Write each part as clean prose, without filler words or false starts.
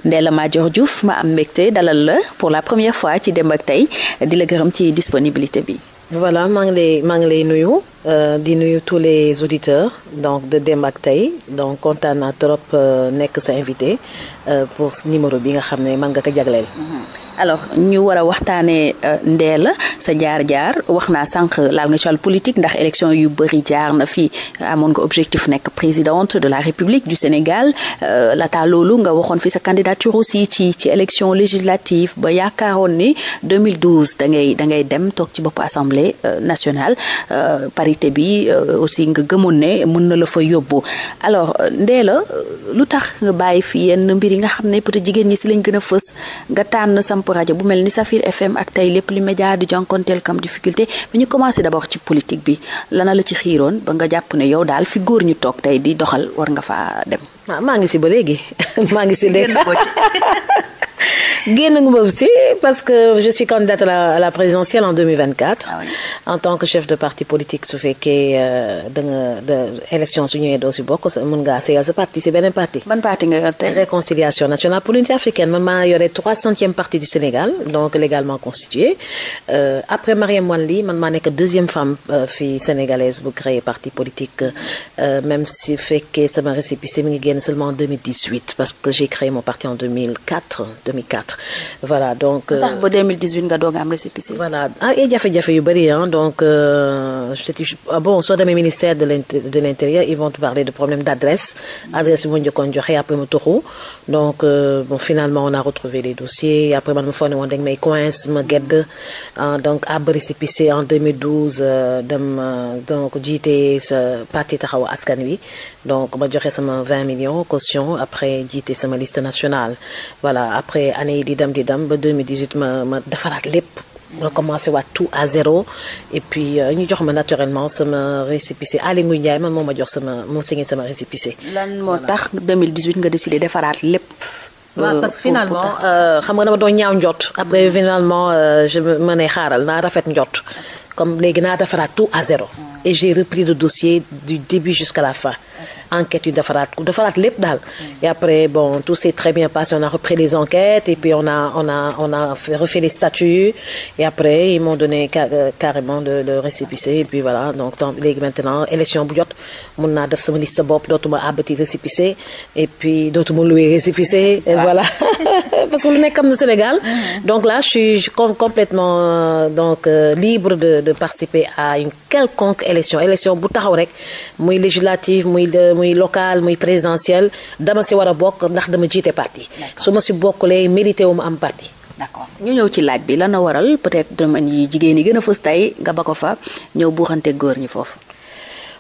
Ndella Madior Diouf ma am mbégte dalal la pour la première fois ci Demb ak Tay di la gërëm ci disponibilité bi. Voilà maa ngi lay nuyu di nuyu tous les auditeurs donc de Demb ak Tay donc kontaan naa trop nekk sa invité pour numéro bi nga xam ne mën nga ko jagleel. alors ñu war a waxtaanee Ndella sa jaar-jaar wax naa sànq laal nga ci wàllu politique ndax élection yu bëri jaar na fi amoon nga objectif nekk présidente de la République du Sénégal laata loolu nga waxoon fi sa candidature aussi ci élection législative ba yaakaaroon ni 2012 da ngay dem toog ci bopp assemblée nationale parité bi aussi nga gëmoon ne mën na la fa yóbbu alors Ndella lu tax nga bàyyi fi yenn mbir yi nga xam ne peut-être jigéen ñi si lañ gën a fës nga tànn rajo bu mel ni Safir FM ak tey lépp li média di jànkonteel comme difficulté mais ñu commencé d'abord ci politique bi lana la ci xiiroon ba nga jàpp ne yow daal fi góor ñu toog tey di doxal war nga faa dem. maa ngi si ba léegi maa ngi si léegi génn nga ma aussi parce que je suis candidate à la présidentielle en 2024. Ah oui. En tant que chef de parti politique su fekkee da nga élection su ñëwee doo si bokk mën ngaa seeyal sa parti si beneen parti. ban parti nga yor tey. Réconciliation nationale pour l'unité africaine man maa yore 300e parti du Sénégal donc légalement constitué après Mariam Wane Ly man maa nekk deuxième femme fille sénégalaise bu créer parti politique même si fekkee sama récépissé mi ngi génn seulement en 2018 parce que j'ai créé mon parti en 2004. Voilà donc. tax ba 2018 nga doog a am récépissé. Voilà ay jafe-jafe yu bëri donc bon soo demee ministère de l'intérieur ils vont te parler de problème d'adresse. adresse bi ma njëkkoon joxe après ma tuxu donc bon finalement on a retrouvé les dossiers après man ma foog ne woon dañ may coince ma gedd donc ab récépissé en 2012 dem donc jiite sa parti Taxawu Askan Wi donc ma joxe sama 20 millions caution après jiite sama liste nationale voilà après année di dem ba 2018 ma defaraat lépp recommencer waat tout à zéro et puis ñu jox ma naturellement sama récépissé Aly Ngouille Ndiaye man moo ma jox moo signé sama récépissé. lan moo tax 2018 nga décidé defaraat lépp. waaw parce que finalement xam nga dama doon ñaaw njot après finalement je me ne xaaral naa rafet njot comme léegi naa defaraat tout à zéro. et j'ai repris le dossier du début jusqu'à la fin. enquête yu defaraat lépp daal. et après bon tout s'est très bien passé on a repris les enquêtes et puis on a refait les statuts et après ils m'ont donné carrément le récépissé et puis voilà donc léegi maintenant élection bu jot mun naa def sama liste bopp dootuma àbbati récépissé et puis dootuma louer récépissé et voilà parce que lu nekk am na Sénégal. donc là je suis complètement libre de participer à une quelconque élection bu taxaw rek muy législative muy local muy présidentiel dama si war a bokk ndax dama jiite parti. su ma si bokkulee mérité wu ma am parti. d'accord ñu ñëw ci laaj bi lan la waral peut-être domaine yi jigéen yi gën a fës tey nga ba ko fa ñëw buuxante góor ñi foofu.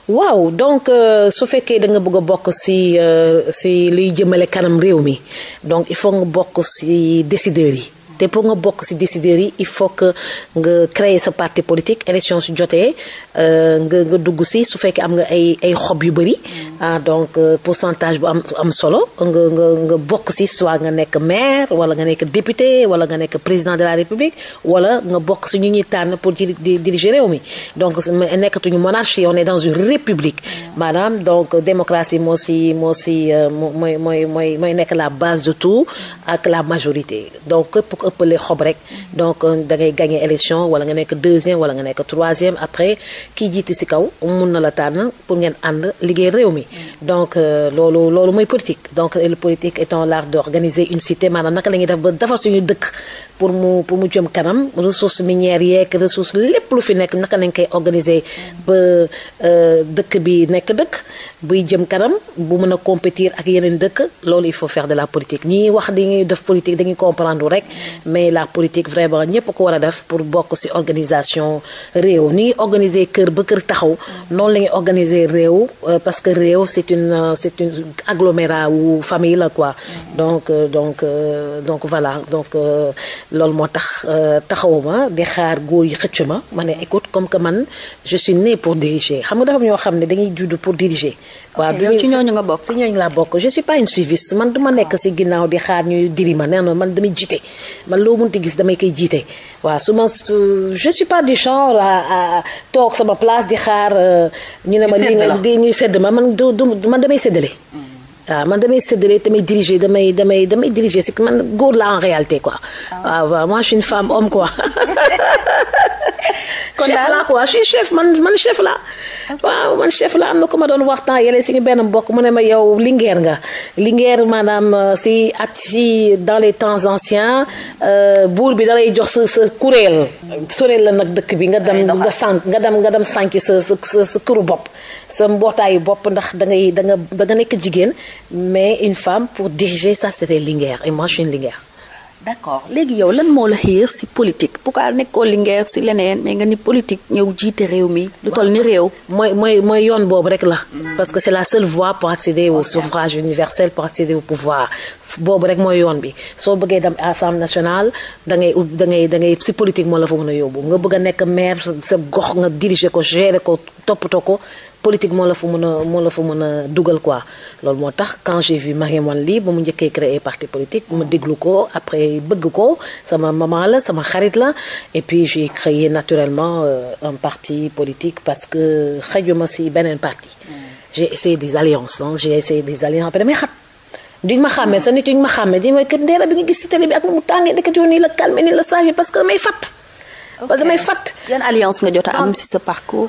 waaw donc su fekkee da nga bëgg a bokk si luy jëmale kanam réew mi donc il faut nga bokk si décideurs yi. te pour nga bokk ci décideurs yi il faut que nga créer sa parti politique élection su jotee nga dugg ci su fekkee am nga ay xob yu bari donc pourcentage bu am solo nga bokk ci soit nga nekk maire wala nga nekk député wala nga nekk président de la République wala nga bokk ci ñu ñuy tànn pour diriger réew mi donc nekkatuñu monarchie on est dans une république maanaam donc démocratie mooy nekk la base de tout ak la majorité donc ëppale xob rek donc da ngay gagner élection wala nga nekk deuxième wala nga nekk troisième après kii jiite ci kaw mun na la tànn pour ngeen ànd liggéey réew mi donc loolu mooy politique donc le politique étant l'art d'organiser une cité maanaam naka la ñuy def ba defar suñu dëkk pour mu jëm kanam ressources minières yeeg ressources lépp lu fi nekk naka lañ koy organiser ba dëkk bi nekk dëkk buy jëm kanam bu mën a compétir ak yeneen dëkk loolu il faut faire de la politique ñi wax dañuy def politique dañuy comprendre rek mais la politique vraiment ñëpp ko war a def pour bokk ci organisation réew ni organiser kër ba kër taxaw noonu la ñuy organiser réew parce que réew c'est une agglomérat wu famille la quoi donc voilà donc loolu moo tax taxawuma di xaar góor yi xëcc ma ne écoute comme que man je suis née pour diriger xam nga dafa ñoo xam ne dañuy judd pour diriger. waaw yow ci ñooñu nga bokk. ci ñooñu laa bokk je suis pas une suiviste man du ma nekk ci ginnaaw di xaar ñuy diri ma nee na man damay jiite man loo mënti gis damay koy jiite waaw je suis pas du genre à toog sama place di xaar ñu ne ma li nga di ñuy sedd ma man damay séddale. waaw man damay séddale damay diriger damay diriger c'est que man góor la en réalité quoi. waaw moi je suis une femme homme quoi. kon chef la quoi je suis chef man chef la. waaw man chef la am na ko ma doon waxtaan yële suñu benn mbokk mu ne ma yow lingeer nga lingeer maanaam si dans les temps anciens buur bi da lay jox sa kuréel. soreel la nag dëkk bi nga dem sànki sa këru bopp sa mbootaayu bopp ndax da nga nekk jigéen mais une femme pour diriger ça c'était lingeer et moi je suis une lingeer. d'accord léegi yow lan moo la xiir ci politique pourquoi nekkoo lingeer ci leneen mais nga ni politique ñëw jiite réew mi lu toll ni réew. mooy yoon boobu rek la. parce que c'est la seule voie pour accéder au suffrage universel pour accéder au pouvoir boobu rek mooy yoon bi soo bëggee dem Assemblée nationale da ngay ci politique moo la fa mën a yóbbu nga bëgg a nekk maire sa gox nga diriger ko gérer ko toppatoo ko. politique moo la fa mën a dugal quoi loolu moo tax quand j'ai vu Marième Wane Ly ba mu njëkkee créer parti politique ma déglu ko après bëgg ko sama maman la sama xarit la et puis j'ai créé naturellement un parti politique parce que xajuma si beneen parti j'ai essayé des alliances après damay xat duñ ma xàmmee sa nit duñ ma xàmmee di may kër ndeela bi nga gis si télé bi ak mu tàngee dëkk nii la calme nii la saafi parce que damay fat yan alliance nga jot a am si sa parcours.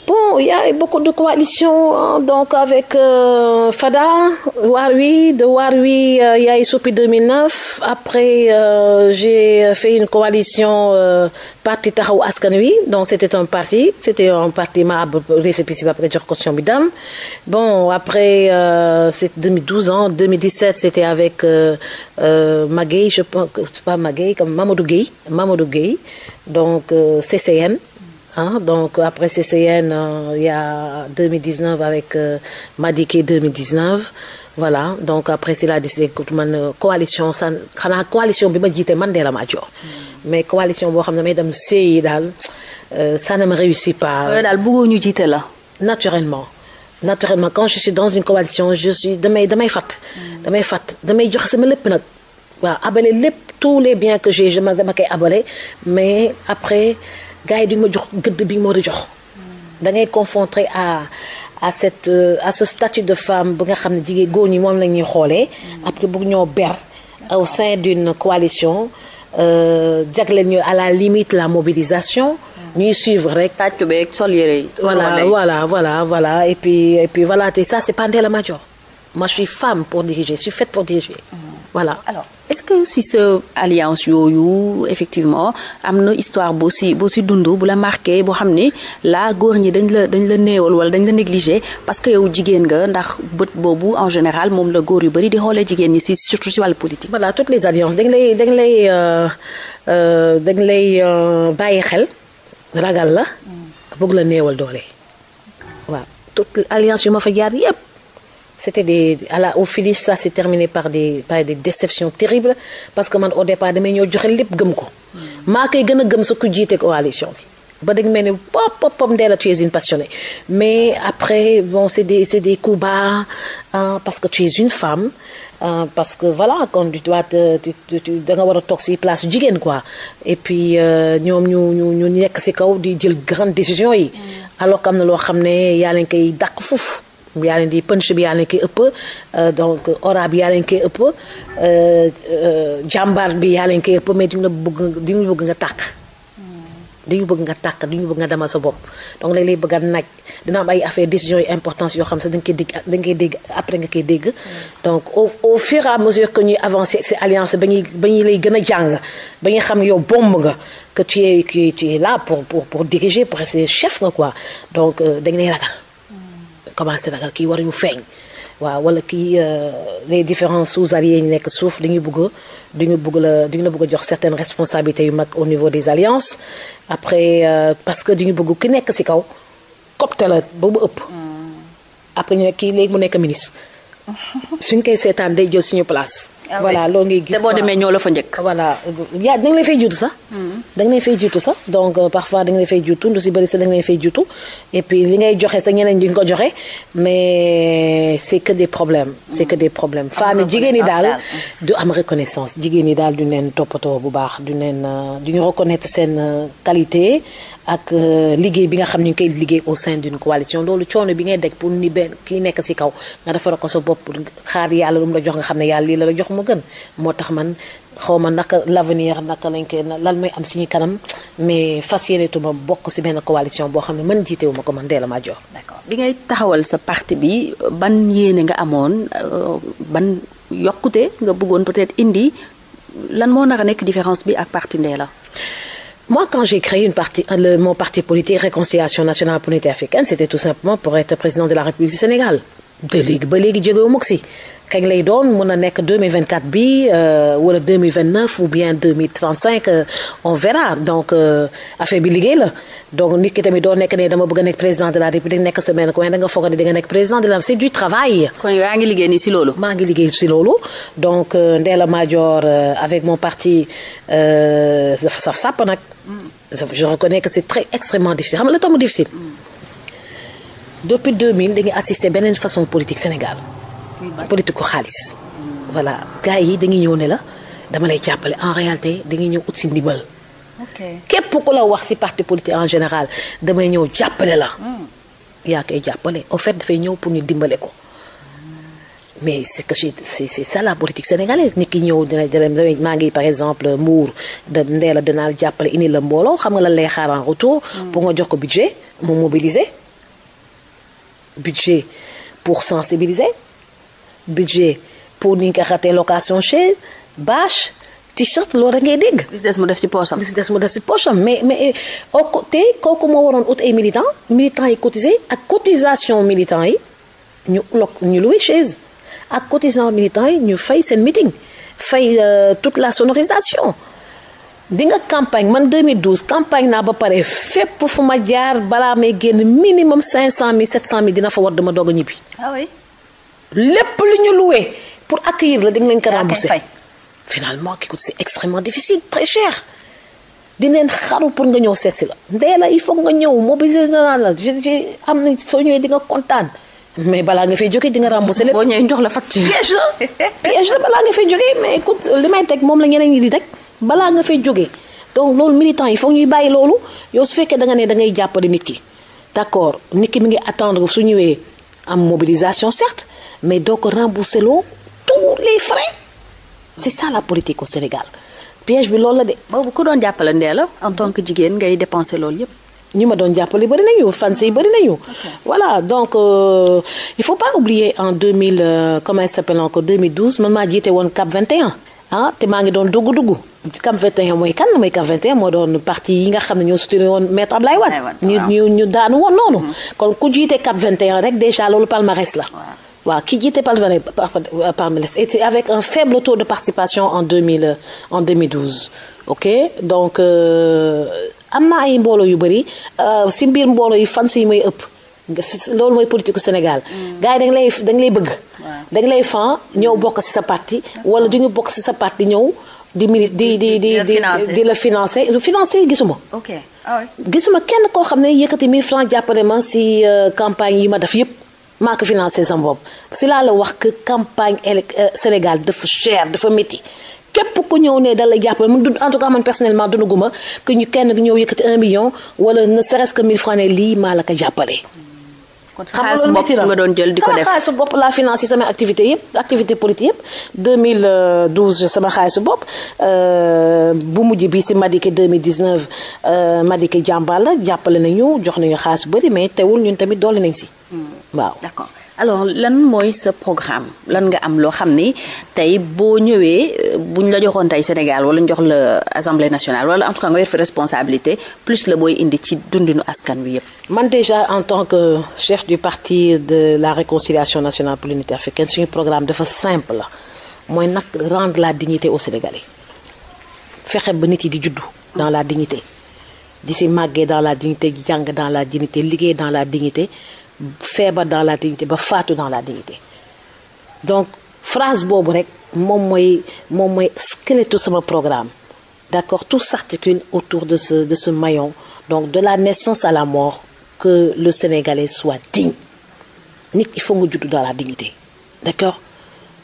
Bon, il y a beaucoup de coalitions donc avec Fada, Warwi, de Warwi, il y a Issopi 2009. Après, j'ai fait une coalition Parti Taxawu Askan Wi, donc c'était un parti ma récépissé après jox caution bi dam. Bon, après c'est 2012 en 2017, c'était avec Magueye, je pense que c'est pas Magueye comme Mamadou Gueye. Donc CCN. Donc après CCN il y a 2019 avec Madické 2019 voilà donc après c'est la décidé que man coalition san xanaa coalition bi ma jiite man Ndella Madior mais coalition boo xam ne may dem séyi daal ça ne me réussit pas. daal bëggoo ñu jiite la. naturellement quand je suis dans une coalition je suis damay fat damay joxe sama lépp nag waaw abale lépp tous les biens que j'ai dama koy abale mais après. gars yi duñ ma jox gëdd bi nga ma war a jox da ngay confronté à ce statut de femme bu nga xam ne jigéen góor ñi moom la ñuy xoolee après bëgg ñoo ber au sein d'une coalition jagleel ñu à la limite la mobilisation ñuy suivre rek tàccu beeg sol yére yi voilà et puis voilà te ça c'est pas Ndella Madior moi je suis femme pour diriger je suis faite pour diriger voilà. Alors est-ce que si sa alliance yooyu effectivement am na histoire boo si dund bu la marqué boo xam ni la góor ñi dañ la néewal wala dañ la négligé parce que yow jigéen nga ndax bët boobu en général moom la góor yu bari di xoolee jigéen ñi surtout si wàllu politique. Voilà toutes les alliances dañ lay bàyyi xel ragal la. bëgg la néewal doole. waaw toutes alliances yu ma fa jaar yépp. C'était au finish ça s'est terminé par des déceptions terribles parce que man au départ damay ñëw joxe lépp gëm ko maa koy gën a gëm sa ku jiite coalition bi ba dañ mel ni pop Ndella tu es une passionnée mais après bon c'est des coups bas parce que tu es une femme parce que voilà quand tu dois da nga war a toog ci place jigéen quoi et puis ñoom ñu nekk ci kaw di jël grande décision yi alors que am na loo xam ne yaa leen koy dàq foofu yaa leen di punch bi yaa leen koy ëpp donc ora bi yaa leen koy ëpp jàmbaar bi yaa leen koy ëpp mais duñu bëgg nga tàkk duñu bëgg nga demal sa bopp donc léeg-léeg bëgg a naaj dina am ay affaire décisions yu importance yoo xam sax dañ koy dégg après nga koy dégg donc au fur et à mesure que ñuy avancer ces alliances ba ñuy lay gën a jàng ba ñuy xam yow bomb nga que tu es là pour diriger pour rester chef nga quoi donc dañ lay ragal commencé ragal kii waruñu feeñ waaw wala kii les différents sous-alliés yi nekk suuf dañu bëgg la jox certaines responsabilités yu mag au niveau des alliances après parce que dañu bëgg ki nekk ci kaw copte la ba mu ëpp après ñu ne kii léegi mu nekk ministre suñ koy seetaan day jël suñu place voilà loolu ngay gis te boo demee ñoo la fa njëkk voilà yaa dañ lay fay juutu sax da nga leen fay jiitu sax donc parfois da nga leen fay jiitu lu si bëri sax da nga leen fay jiitu et puis li ngay joxe sax ñeneen ñi nga ko joxe mais c'est que des problèmes. c'est que des problèmes femmes yi jigéen ñi daal du am reconnaissance jigéen ñi daal duñ leen toppatoo bu baax duñu reconnaître seen qualité ak liggéey bi nga xam ne ñu koy liggéey au sein d'une coalition loolu coono bi ngay daj pour ni benn kii nekk ci kaw nga defara ko sa bopp xaar yàlla lu mu la jox nga xam ne yàlla lii la jox mu gën moo tax man xawma naka l'avenir naka lañ koy lan mooy am suñu kanam mais fas yéene tuma bokk ci benn coalition boo xam ne man jiitewu ma ko man Ndella Madior. D'accord bi ngay taxawal sa parti bi ban yéene nga amoon ban yokkute nga bëggoon peut-être indi lan moo nar a nekk différence bi ak parti Ndella. Moi, quand j'ai créé mon parti politique Réconciliation nationale pour l'unité africaine, c'était tout simplement pour être président de la République du Sénégal. De léegi ba léegi jógewuma ko si kañ lay doon mën na nekk 2024 bi wala 2029 ou bien 2035 on verra donc affaire bi liggéey la donc nit ki tamit doo nekk ne dama bëgg a nekk président de la République nekk semaine ko da nga foog ne di nga nekk président de la c'est du travail. kon yaa ngi liggéey nii si loolu. maa ngi liggéey si loolu donc Ndella Madior avec mon parti dafa saf sàpp nag. Je reconnais que c'est extrêmement difficile xam nga la tax mu difficile. Depuis 2000 dañuy assister beneen façon politique Sénégal politique ku xaalis voilà gars yi dañuy ñëw ne la dama lay jàppale en réalité dañuy ñëw ut si ndimbal képp ku la wax si parti politique en général damay ñëw jàppale la yaa koy jàppale au fait dafay ñëw pour ñu dimbale ko mais c'est que c'est ça la politique sénégalaise nit ki ñëw dina maa ngi par exemple Mbour de Ndella dinaa jàppale indi la mbooloo xam nga lan lay xaar en retour pour nga jox ko budget mu mobiliser budget pour sensibiliser budget pour ni nga xatee location chaise bâche t-shirt loolu rek ngay dégg. li si des mu def ci poosam. mais au côté kooku moo waroon ut ay militants yi cotiser ak cotisation militants yi ñu loué chaise ak cotisation militants yi ñu fay seen meeting fay toute la sonorisation. di nga campagne man 2012 campagne naa ba pare fépp fu ma jaar balaa may génn minimum 500 000 700 000 dina fa war dama doog a ñibbi. ah oui. lépp lu ñu loué pour accueillir la dañ leen ko remboursé. finalement écoute c'est extrêmement difficile très cher. dineen xaru pour nga ñëw seet si la. Ndella il faut nga ñëw mobiliser naa la am na soo ñëwee di nga kontaan. mais balaa nga fay jógee di nga remboursé lépp. boo ñëwee jox la facture. piège la balaa nga fay jógee mais écoute li may teg moom la ñeneen ñi di teg. balaa nga fay jógee donc loolu militant yi foog ñuy bàyyi loolu yow su fekkee da nga ne da ngay jàppale nit ki d'accord nit ki mi ngi attendre su ñëwee am mobilisation certes mais doo ko rembourser loo tous les frais c'est ça la politique au Sénégal piège bi loolu la de. boobu ku doon jàppale Ndella en tant que jigéen ngay dépenser loolu yépp. ñi ma doon jàppale bëri nañu fans yi bëri nañu. voilà donc il faut pas oublier en 2000 comment il s'appelle encore 2012 man maa jiite woon CAP 21. te maa ngi doon dugg CAP 21 mooy kan mooy CAP 21 moo doon parti yi nga xam ne ñoo soutenir woon maître Ablaye Wade ñu daanu woon noonu kon ku jiite CAP 21 rek déjà loolu palmarès la waaw ki jiite palmarès et avec un faible taux de participation en 2012 ok donc am na ay mbooloo yu bëri si mbir mbooloo yi fan si mooy ëpp loolu mooy politique Sénégal gars yi dañ lay bëgg dañ lay fan ñëw bokk ci sa parti wala du ñu bokk ci sa parti ñëw di la financer gisuma gisuma kenn koo xam ne yëkkati 1000 francs jàppale ma ci campagne yi ma def yëpp maa ko financé sama bopp si laa la wax que campagne Sénégal dafa cher dafa métti képp ku ñëw ne da lay jàppale man en tout cas man personnellement dunaguma que ñu kenn ñëw yëkkati 1 million wala ne serait-ce que 1000 francs ne lii maa la ko jàppale. kon xaalis bopp nga doon jël di ko def sama xaalis bopp laa financé sama activité yëpp activité politique yëpp 2012 sama xaalis bopp bu mujj bi si Madické 2019 Madické jàmbaar la jàppale nañu jox nañu xaalis bu bëri mais teewul ñun tamit doole nañ si. waaw d'accord alors lan mooy sa programme lan nga am loo xam ni tey boo ñëwee buñ la joxoon tey Sénégal wala ñu jox la Assemblée nationale wala en tout cas nga yor fi responsabilité plus la booy indi ci dundinu askan wi yëpp. man déjà en tant que chef du parti de la Réconciliation nationale pour l'unité africaine suñu programme dafa simple la mooy nag rendre la dignité aux Sénégalais fexe ba nit yi di juddu dans la dignité di si màggee dans la dignité jàng dans la dignité liggéey dans la dignité feebar dans la dignité ba faatu dans la dignité donc phrase boobu rek moom mooy squelette sama programme d'accord, tout s'articule autour de ce maillon. Donc de la naissance à la mort, que le Sénégalais soit digne. Nit il faut nga judd dans la dignité, d'accord.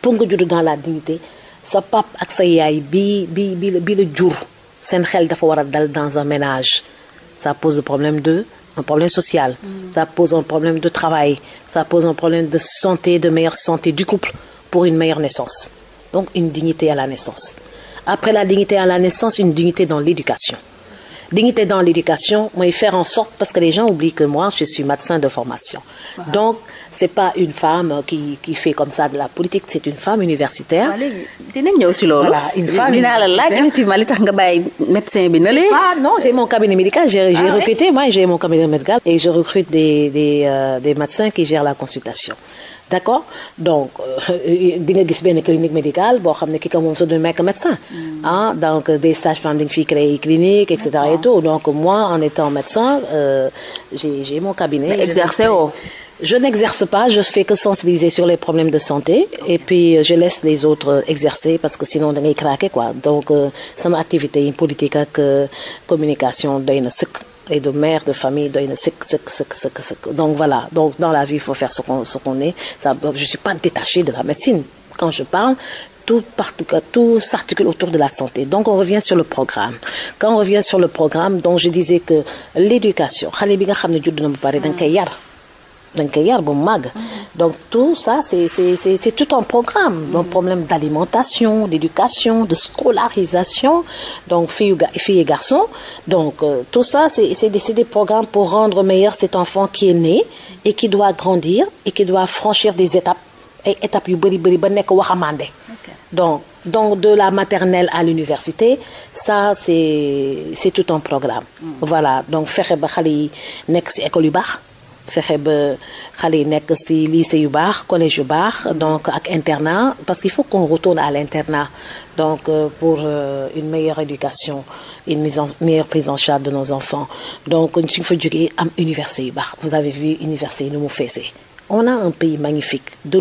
Pour nga judd dans la dignité sa pap ak sa yaay bi la jur seen xel dafa war a dal dans un ménage. Ça pose un problème social. Ça pose un problème de travail. Ça pose un problème de santé, de meilleure santé du couple pour une meilleure naissance. Donc une dignité à la naissance. Après la dignité à la naissance, une dignité dans l'éducation. Dignité dans l'éducation, moi, faire en sorte, parce que les gens oublient que moi, je suis médecin de formation. Wow. Donc, c'est pas une femme qui fait comme ça de la politique, c'est une femme universitaire. Voilà, une femme universitaire. Ah non, j'ai mon cabinet médical, j'ai recruté, moi, j'ai mon cabinet médical et je recrute des médecins qui gèrent la consultation. D'accord, donc di nga gis benn clinique médicale boo xam ne ki ko moom du nekk médecin ah donc des sages-femmes dañ fi créer clinique et cetera et tout. Donc moi en étant médecin j'ai mon cabinet. Mais exercer woo. Je n'exerce pas, je fais que sensibiliser sur les problèmes de santé et puis je laisse les autres exercer parce que sinon da ngay craquer quoi. Donc sama activité yi politique ak communication doy na sëkk. Et de mère de famille doy na sëkk. Donc voilà, donc dans la vie il faut faire ce qu'on est. Ça, je suis pas détachée de la médecine. Quand je parle, tout s'articule autour de la santé. Donc on revient sur le programme. Quand on revient sur le programme, donc je disais que l'éducation xale bi nga xam ne judd na ba pare da nga koy yar. Donc tout ça c'est tout un programme, un problème d'alimentation, d'éducation, de scolarisation, donc filles et garçons. Donc tout ça c'est des programmes pour rendre meilleur cet enfant qui est né et qui doit grandir et qui doit franchir des étapes yu bari ba nekk waxamande. Donc de la maternelle à l'université, ça c'est tout un programme. Voilà, donc fexe ba xale yi nekk ci école yu baax. Fexe ba xale yi nekk ci lycée yu baax collège yu baax donc ak internat parce qu'il faut qu'on retourne à l'internat donc pour une meilleure éducation une meilleure prise en charge de nos enfants donc suñu fa jógee am université yu baax vous avez vu université yi nu mu feesee. On a un pays magnifique, de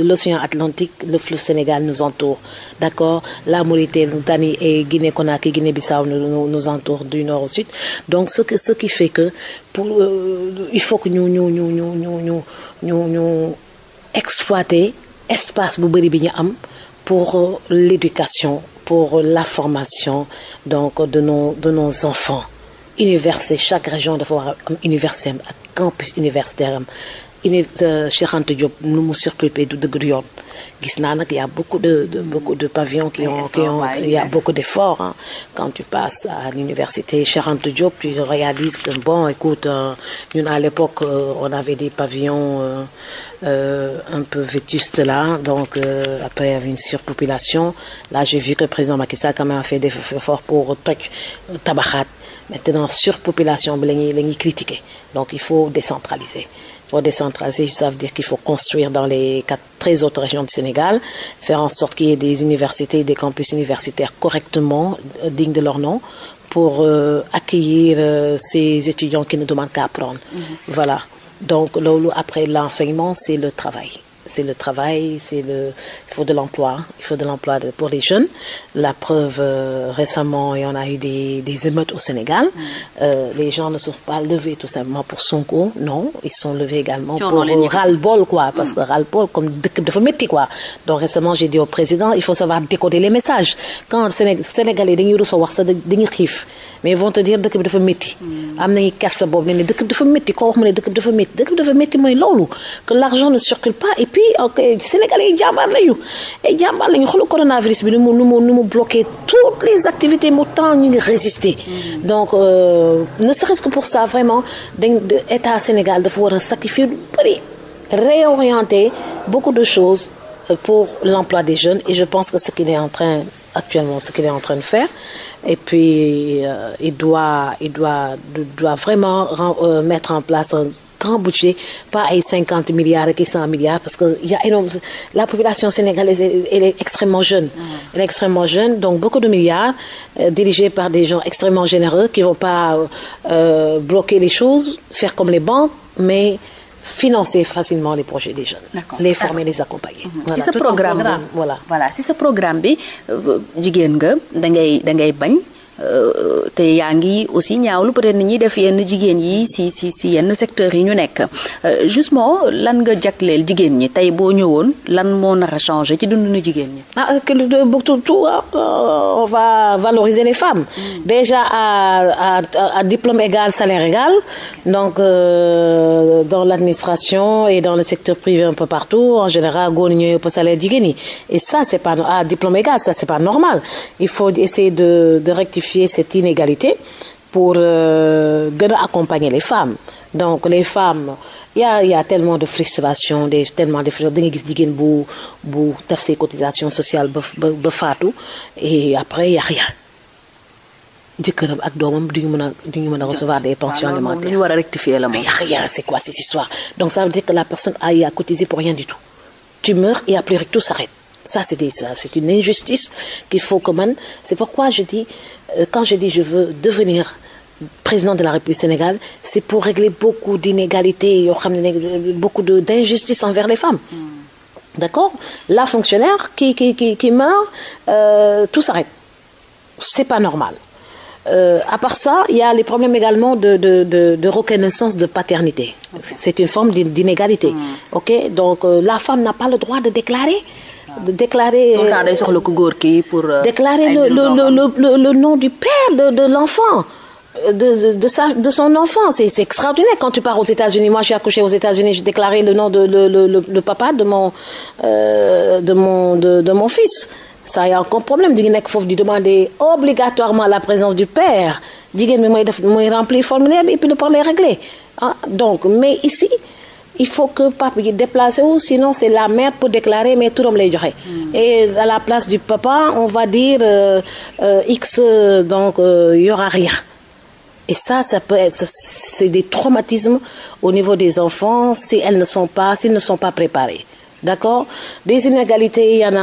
l'océan Atlantique, le fleuve Sénégal nous entoure, d'accord? La Mauritanie et Guinée-Conakry, Guinée-Bissau nous entourent du nord au sud. Donc ce qui fait que il faut que nous exploiter espace bu bari bi ñu am pour l'éducation, pour la formation donc de nos enfants. Université, chaque région dafa war a am université ak campus universitaire am. Cheikh Anta Diop nu mu surpeuplé du dëgg du yoon gis naa nag il y a beaucoup de pavillons qui ont il y a beaucoup d'efforts hein. Quand tu passes à l'université Cheikh Anta Diop tu réalises que bon écoute ñun à l'époque on avait des pavillons un peu vétustes là donc après il y avait une surpopulation là j'ai vu que le président Macky Sall quand même a fait des efforts pour toj tabaxaat maintenant surpopulation bi la ñuy critiquer donc il faut décentraliser. Pour décentraliser, ça veut dire qu'il faut construire dans les 13 autres régions du Sénégal, faire en sorte qu'il y ait des universités, des campus universitaires correctement dignes de leur nom pour accueillir ces étudiants qui ne demandent qu'à apprendre. Voilà. Donc, après l'enseignement, c'est le travail. Il faut de l'emploi. Il faut de l'emploi pour les jeunes. La preuve, récemment, il y en a eu des émeutes au Sénégal. Les gens ne sont pas levés tout simplement pour Sonko, non. Ils sont levés également pour ras-le-bol, quoi. Parce que ras-le-bol, comme de fa métti, quoi. Donc récemment, j'ai dit au président, il faut savoir décoder les messages. Quand Sénégalais dañuy recevoir ça dañuy xiif mais ils vont te dire dëkk bi dafa métti. am nañu kersa boobu ne dëkk bi dafa métti koo wax mu ne dëkk bi dafa métti mooy loolu que l'argent ne circule pas et puis Sénégalais yi jàmbaar lañu xoolal coronavirus bi nu mu bloqué toutes les activités mu temps ñu ngi résister. Donc ne serait-ce que pour ça vraiment état Sénégal dafa war a sacrifier lu bari réorienter beaucoup de choses pour l'emploi des jeunes et je pense que ce qu'il est en train de faire et puis il doit vraiment mettre en place un grand budget pas ay 50 milliards ak 100 milliards parce que la population sénégalaise elle est extrêmement jeune. Elle est extrêmement jeune donc beaucoup de milliards dirigés par des gens extrêmement généreux qui vont pas bloquer les choses faire comme les banques mais financer facilement les projets des jeunes. Les former, les accompagner. Voilà, ci sa programme voilà ci sa programme bi jigéen nga da ngay bañ. te yaa ngi aussi ñaawlu peut-être ni ñuy def yenn jigéen yi si yenn secteurs yi ñu nekk justement lan nga jagleel jigéen ñi tey boo ñëwoon lan moo nar a changer ci dundu jigéen ñi. Tout on va valoriser les femmes. Déjà à diplôme égal, salaire égal. Donc dans l'administration et dans le secteur privé un peu partout en général góor ñi ñooy ëpp salaire jigéen ñi et ça c'est pas à diplôme égal, ça c'est pas normal. Il faut essayer de rectifier cette inégalité pour gën a accompagner les femmes. Donc les femmes il y a tellement de frustration da nga gis jigéen bu def ses cotisations sociales ba faatu et après il y a rien. jëkkëram ak doomam duñu mën a recevoir des pensions alimentaires. lu ñu war a rectifier la moom. Il y a rien, c'est quoi cette histoire? Donc ça veut dire que la personne a cotisé pour rien du tout. Tu meurs et après tout s'arrête. Ça c'est une injustice qu'il faut que c'est pourquoi je dis quand je dis je veux devenir président de la République du Sénégal, c'est pour régler beaucoup d'inégalités, beaucoup d'injustices envers les femmes. D'accord? La fonctionnaire qui meurt, tout s'arrête. C'est pas normal. À part ça, il y a les problèmes également de reconnaissance de paternité. Okay. C'est une forme d'inégalité. Ok? Donc la femme n'a pas le droit de déclarer. Déclarer le nom du père de l'enfant. De son enfant, c'est extraordinaire. Quand tu pars aux États-Unis, moi j'ai accouché aux États-Unis, j'ai déclaré le nom de le papa de mon fils. Ça y a encore problème. Il faut demander obligatoirement la présence du père. Il remplir le formulaire et puis le problème est réglé. Donc, mais ici, il faut que papa y déplace ou sinon c'est la mère pour déclarer mais tout le monde lay joxe. Et à la place du papa, on va dire X, donc il y aura rien. Et ça peut être, c'est des traumatismes au niveau des enfants s'ils ne sont pas préparés. D'accord? Des inégalités, il y en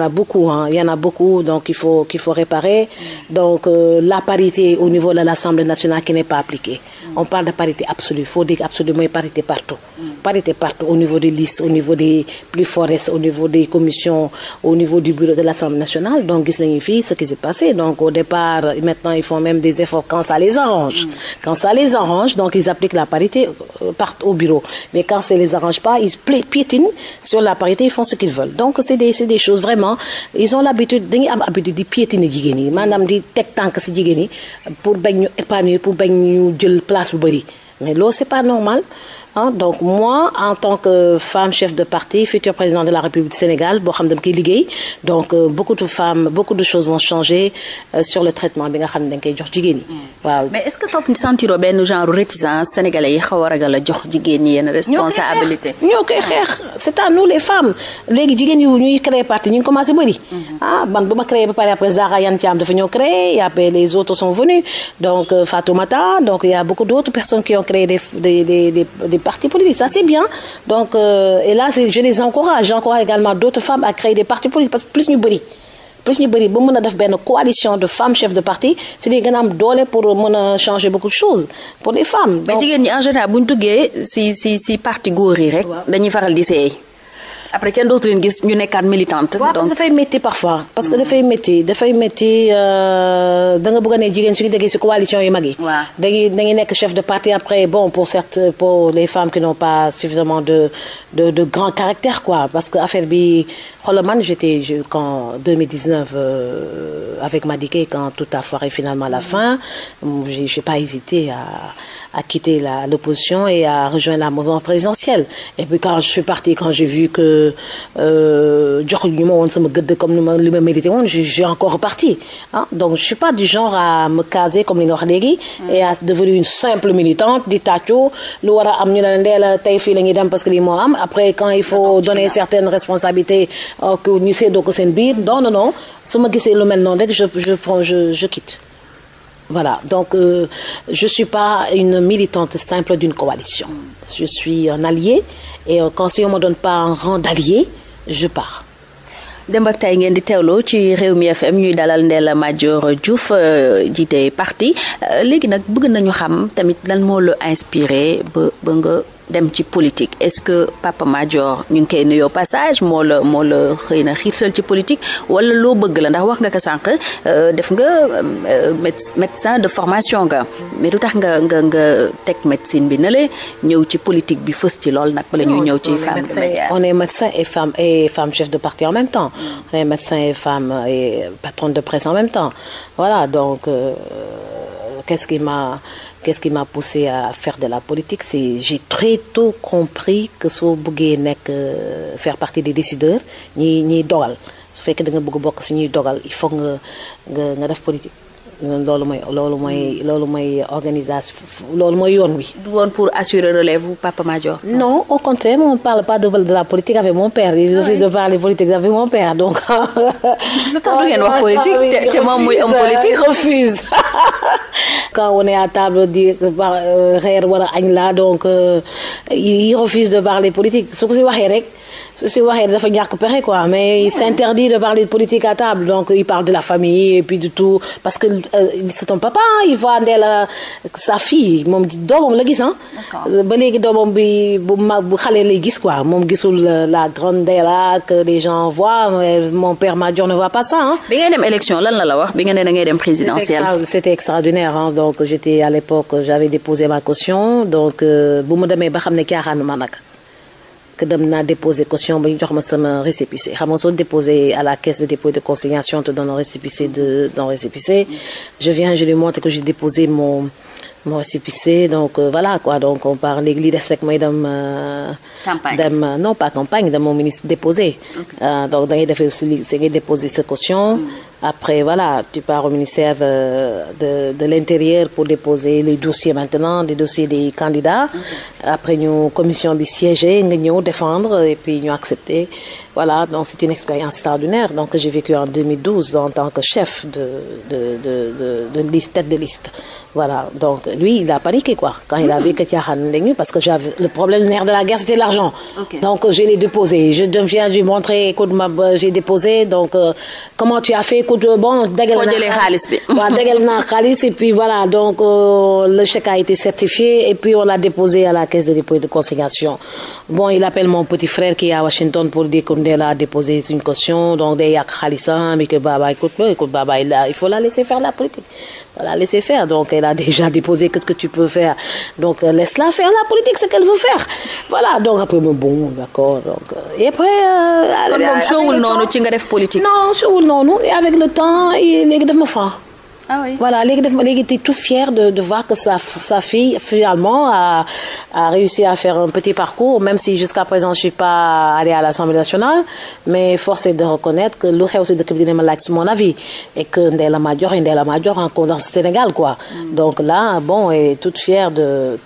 a beaucoup, hein. Il y en a beaucoup, donc qu'il faut réparer. Donc la parité au niveau de l'Assemblée nationale qui n'est pas appliquée. On parle de parité absolue. Il faut dire absolument parité partout. Parité partout, au niveau des listes, au niveau des plus fortes, au niveau des commissions, au niveau du bureau de l'Assemblée nationale. Donc, ce qui s'est passé. Donc, au départ, maintenant, ils font même des efforts quand ça les arrange. Quand ça les arrange, donc, ils appliquent la parité au bureau. Mais quand ça les arrange pas, ils piétinent sur la parité, ils font ce qu'ils veulent. Donc, c'est des choses vraiment, ils ont l'habitude de piétiner jigéen. Madame dit, tek tank si jigéen pour bañ épargner, pour bañ jël place bu bari. Mais là, c'est pas normal. Hein? Donc moi, en tant que femme chef de parti, futur président de la République du Sénégal, donc beaucoup de femmes, beaucoup de choses vont changer sur le traitement. Mais est-ce que tu sens un genre de réticence sénégalais qui a une responsabilité? C'est à nous les femmes. Les gens créé parti, nous commencé à créer après Zahra Iyane Thiam de créer, et après les autres sont venus. Donc Fatoumata, donc il y a beaucoup d'autres personnes qui ont créé des partis politiques, ça c'est bien. Donc, et là, je les encourage. J'encourage également d'autres femmes à créer des partis politiques parce que plus nous bëri, ba mën a def benn coalition de femmes chefs de parti, c'est des gën a am doole pour mën a changer beaucoup de choses pour les femmes. Mais jigéen ñi en général bu ñu duggee si parti góor yi rek dañuy faral di seey. Après kenn dootu leen gis ñu nekkaat militante. donc parce que dafay métti parfois. parce que dafay métti da nga bëgg a ne jigéen suñu déggee ci coalition yu mag yi. dañuy nekk chef de parti après bon pour les femmes qui n'ont pas suffisamment de grand caractère quoi parce que affaire bi xoolal man quand 2019 avec Madické quand tout a foiré finalement à la fin j'ai pas hésité à quitter l'opposition et à rejoindre la mouvance présidentielle. Et puis quand je suis partie, quand j'ai vu que comme li ma mérité woon, j'ai encore reparti. Hein? Donc je suis pas du genre à me caser comme li nga wax léegi et à devenir une simple militante di tàccu lu war a am ñu ne ndee tey fii la ñuy dem parce que lii moo am après quand il faut donner certaines responsabilités que ñu seddoo ko seen biir non su ma gisee lu mel noonu rek je quitte. Voilà, donc je suis pas une militante simple d'une coalition. Je suis un allié et quand si on me donne pas un rang d'allié, je pars. Démb ak tey ngeen di teewloo ci Rewmi FM ñuy dalal Ndella Madior Diouf jiite parti léegi nag bëgg nañu xam tamit lan moo la inspiré ba nga dem ci politique est-ce que Papa Madior ñu ngi koy nuyoo passage moo la xëy na xiirtal ci politique wala loo bëgg la ndax wax nga ko sànq def nga médecin de formation nga mais du tax nga teg médecine bi na le ñëw ci politique bi fës ci lool nag bala ñuy ñëw ci femme de médias. On est médecin et femme chef de parti en même temps. On est médecin et femme et patronne de presse en même temps. Voilà, donc qu'est-ce qui m'a poussé à faire de la politique, c'est j'ai très tôt compris que soo bëggee nekk faire partie des décideurs ñiy dogal su fekkee da nga bëgg bokk si ñuy dogal il faut nga def politique. loolu mooy organisation loolu mooy yoon wi. du woon pour assurer relève bu Papa Madior. Non, au contraire, on ne parle pas de la politique avec mon père. Il refuse de parler politique avec mon père, donc. Quand du ngeen wax politique te moom muy homme politique. Il refuse. Quand on est à table di reer wala añ la donc il refuse de parler politique su ko si waxee rek. su waxee dafa ñàkk pexe quoi mais il s'interdit de parler de politique à table donc il parle de la famille et puis de tout parce que c'est ton papa il voit Ndella sa fille moom doomam la gis ba léegi doomam bi bu xale lay gis quoi moom gisul la grande Ndella que les gens voient mon père Madior ne voit pas ça bi ngay dem élection lan la wax bi nga ne da ngay dem présidentielle. C'était extraordinaire donc j'étais à l'époque j'avais déposé ma caution donc bu mu demee ba xam ne caaxaanu ma nag. Que dem naa déposer caution ba ñu jox ma sama récépissé xam nga soo déposé à la caisse de dépôt et de consignation on te donne un récépissé d'un récépissé. Je viens je lui montre que j'ai déposé mon récépissé donc voilà quoi donc on parle léegi li des rek mooy dem. campagne non pas campagne dem mon ministre déposé. Donc da ngay defee aussi da ngay déposer sa caution. Après voilà tu pars au ministère de l'intérieur pour déposer les dossiers maintenant les dossiers des candidats. Après ñu commission bi siégé nga ñëw défendre et puis ñu accepter voilà donc c'est une expérience extraordinaire donc j'ai vécu en 2012 en tant que chef de liste tête de liste. Voilà donc lui il a paniqué quoi quand il a vu que caaxaan nañu parce que j'avais le problème nerf de la guerre c'était l'argent. Donc je l'ai déposé je viens lui montrer écoute j'ai déposé donc comment tu as fait écoute bon dagal naa xaalis et puis voilà donc le chèque a été certifié et puis on l'a déposé à la caisse de dépôt et de consignation. Bon il appelle mon petit frère qui est à Washington pour dire que Ndella a déposé une caution donc day yàq xaalisam mais que Baba écoute Baba il faut la laisser faire la politique. Voilà, laisser faire. Donc, elle a déjà déposé qu'est-ce que tu peux faire. Donc, laisse-la faire la politique, ce qu'elle veut faire. Voilà. Donc, après, bon, d'accord. Donc, et après... Non, et avec le temps, il est devenu franc. Ah oui. Voilà, léegi était tout fier de voir que sa fille finalement a réussi à faire un petit parcours même si jusqu'à présent je suis pas allée à l'Assemblée nationale mais force est de reconnaître que lu xew si dëkk bi dina ma laaj mon avis et que Ndella Madior encore dans le Sénégal quoi. Donc là bon elle est toute fière de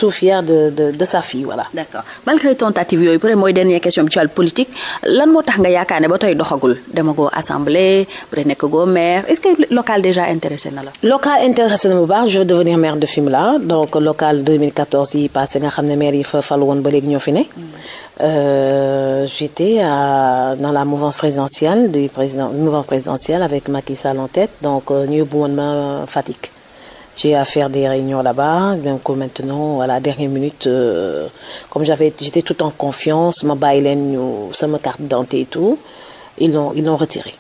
sa fille voilà. D'accord. Malgré tentative yooyu peut-être mooy dernière question bi ci wàllu politique lan moo tax nga yaakaar ne ba tey doxagul demagoo assemblée peut-être nekkagoo maire est-ce que local déjà intéressé na la. Local intéressé na bu baax je veux devenir maire de Fimela donc local 2014 yi passé nga xam ne maire yi fa fal woon ba léegi ñoo fi ne. J'étais dans la mouvance présidentielle avec Macky Sall en tête donc ñu yóbbu woon ma Fatick. J'ai à faire des réunions là-bas donc maintenant à la dernière minute comme j'étais tout en confiance ma bàyyi leen ñu sama carte d'identité et tout ils l'ont retiré.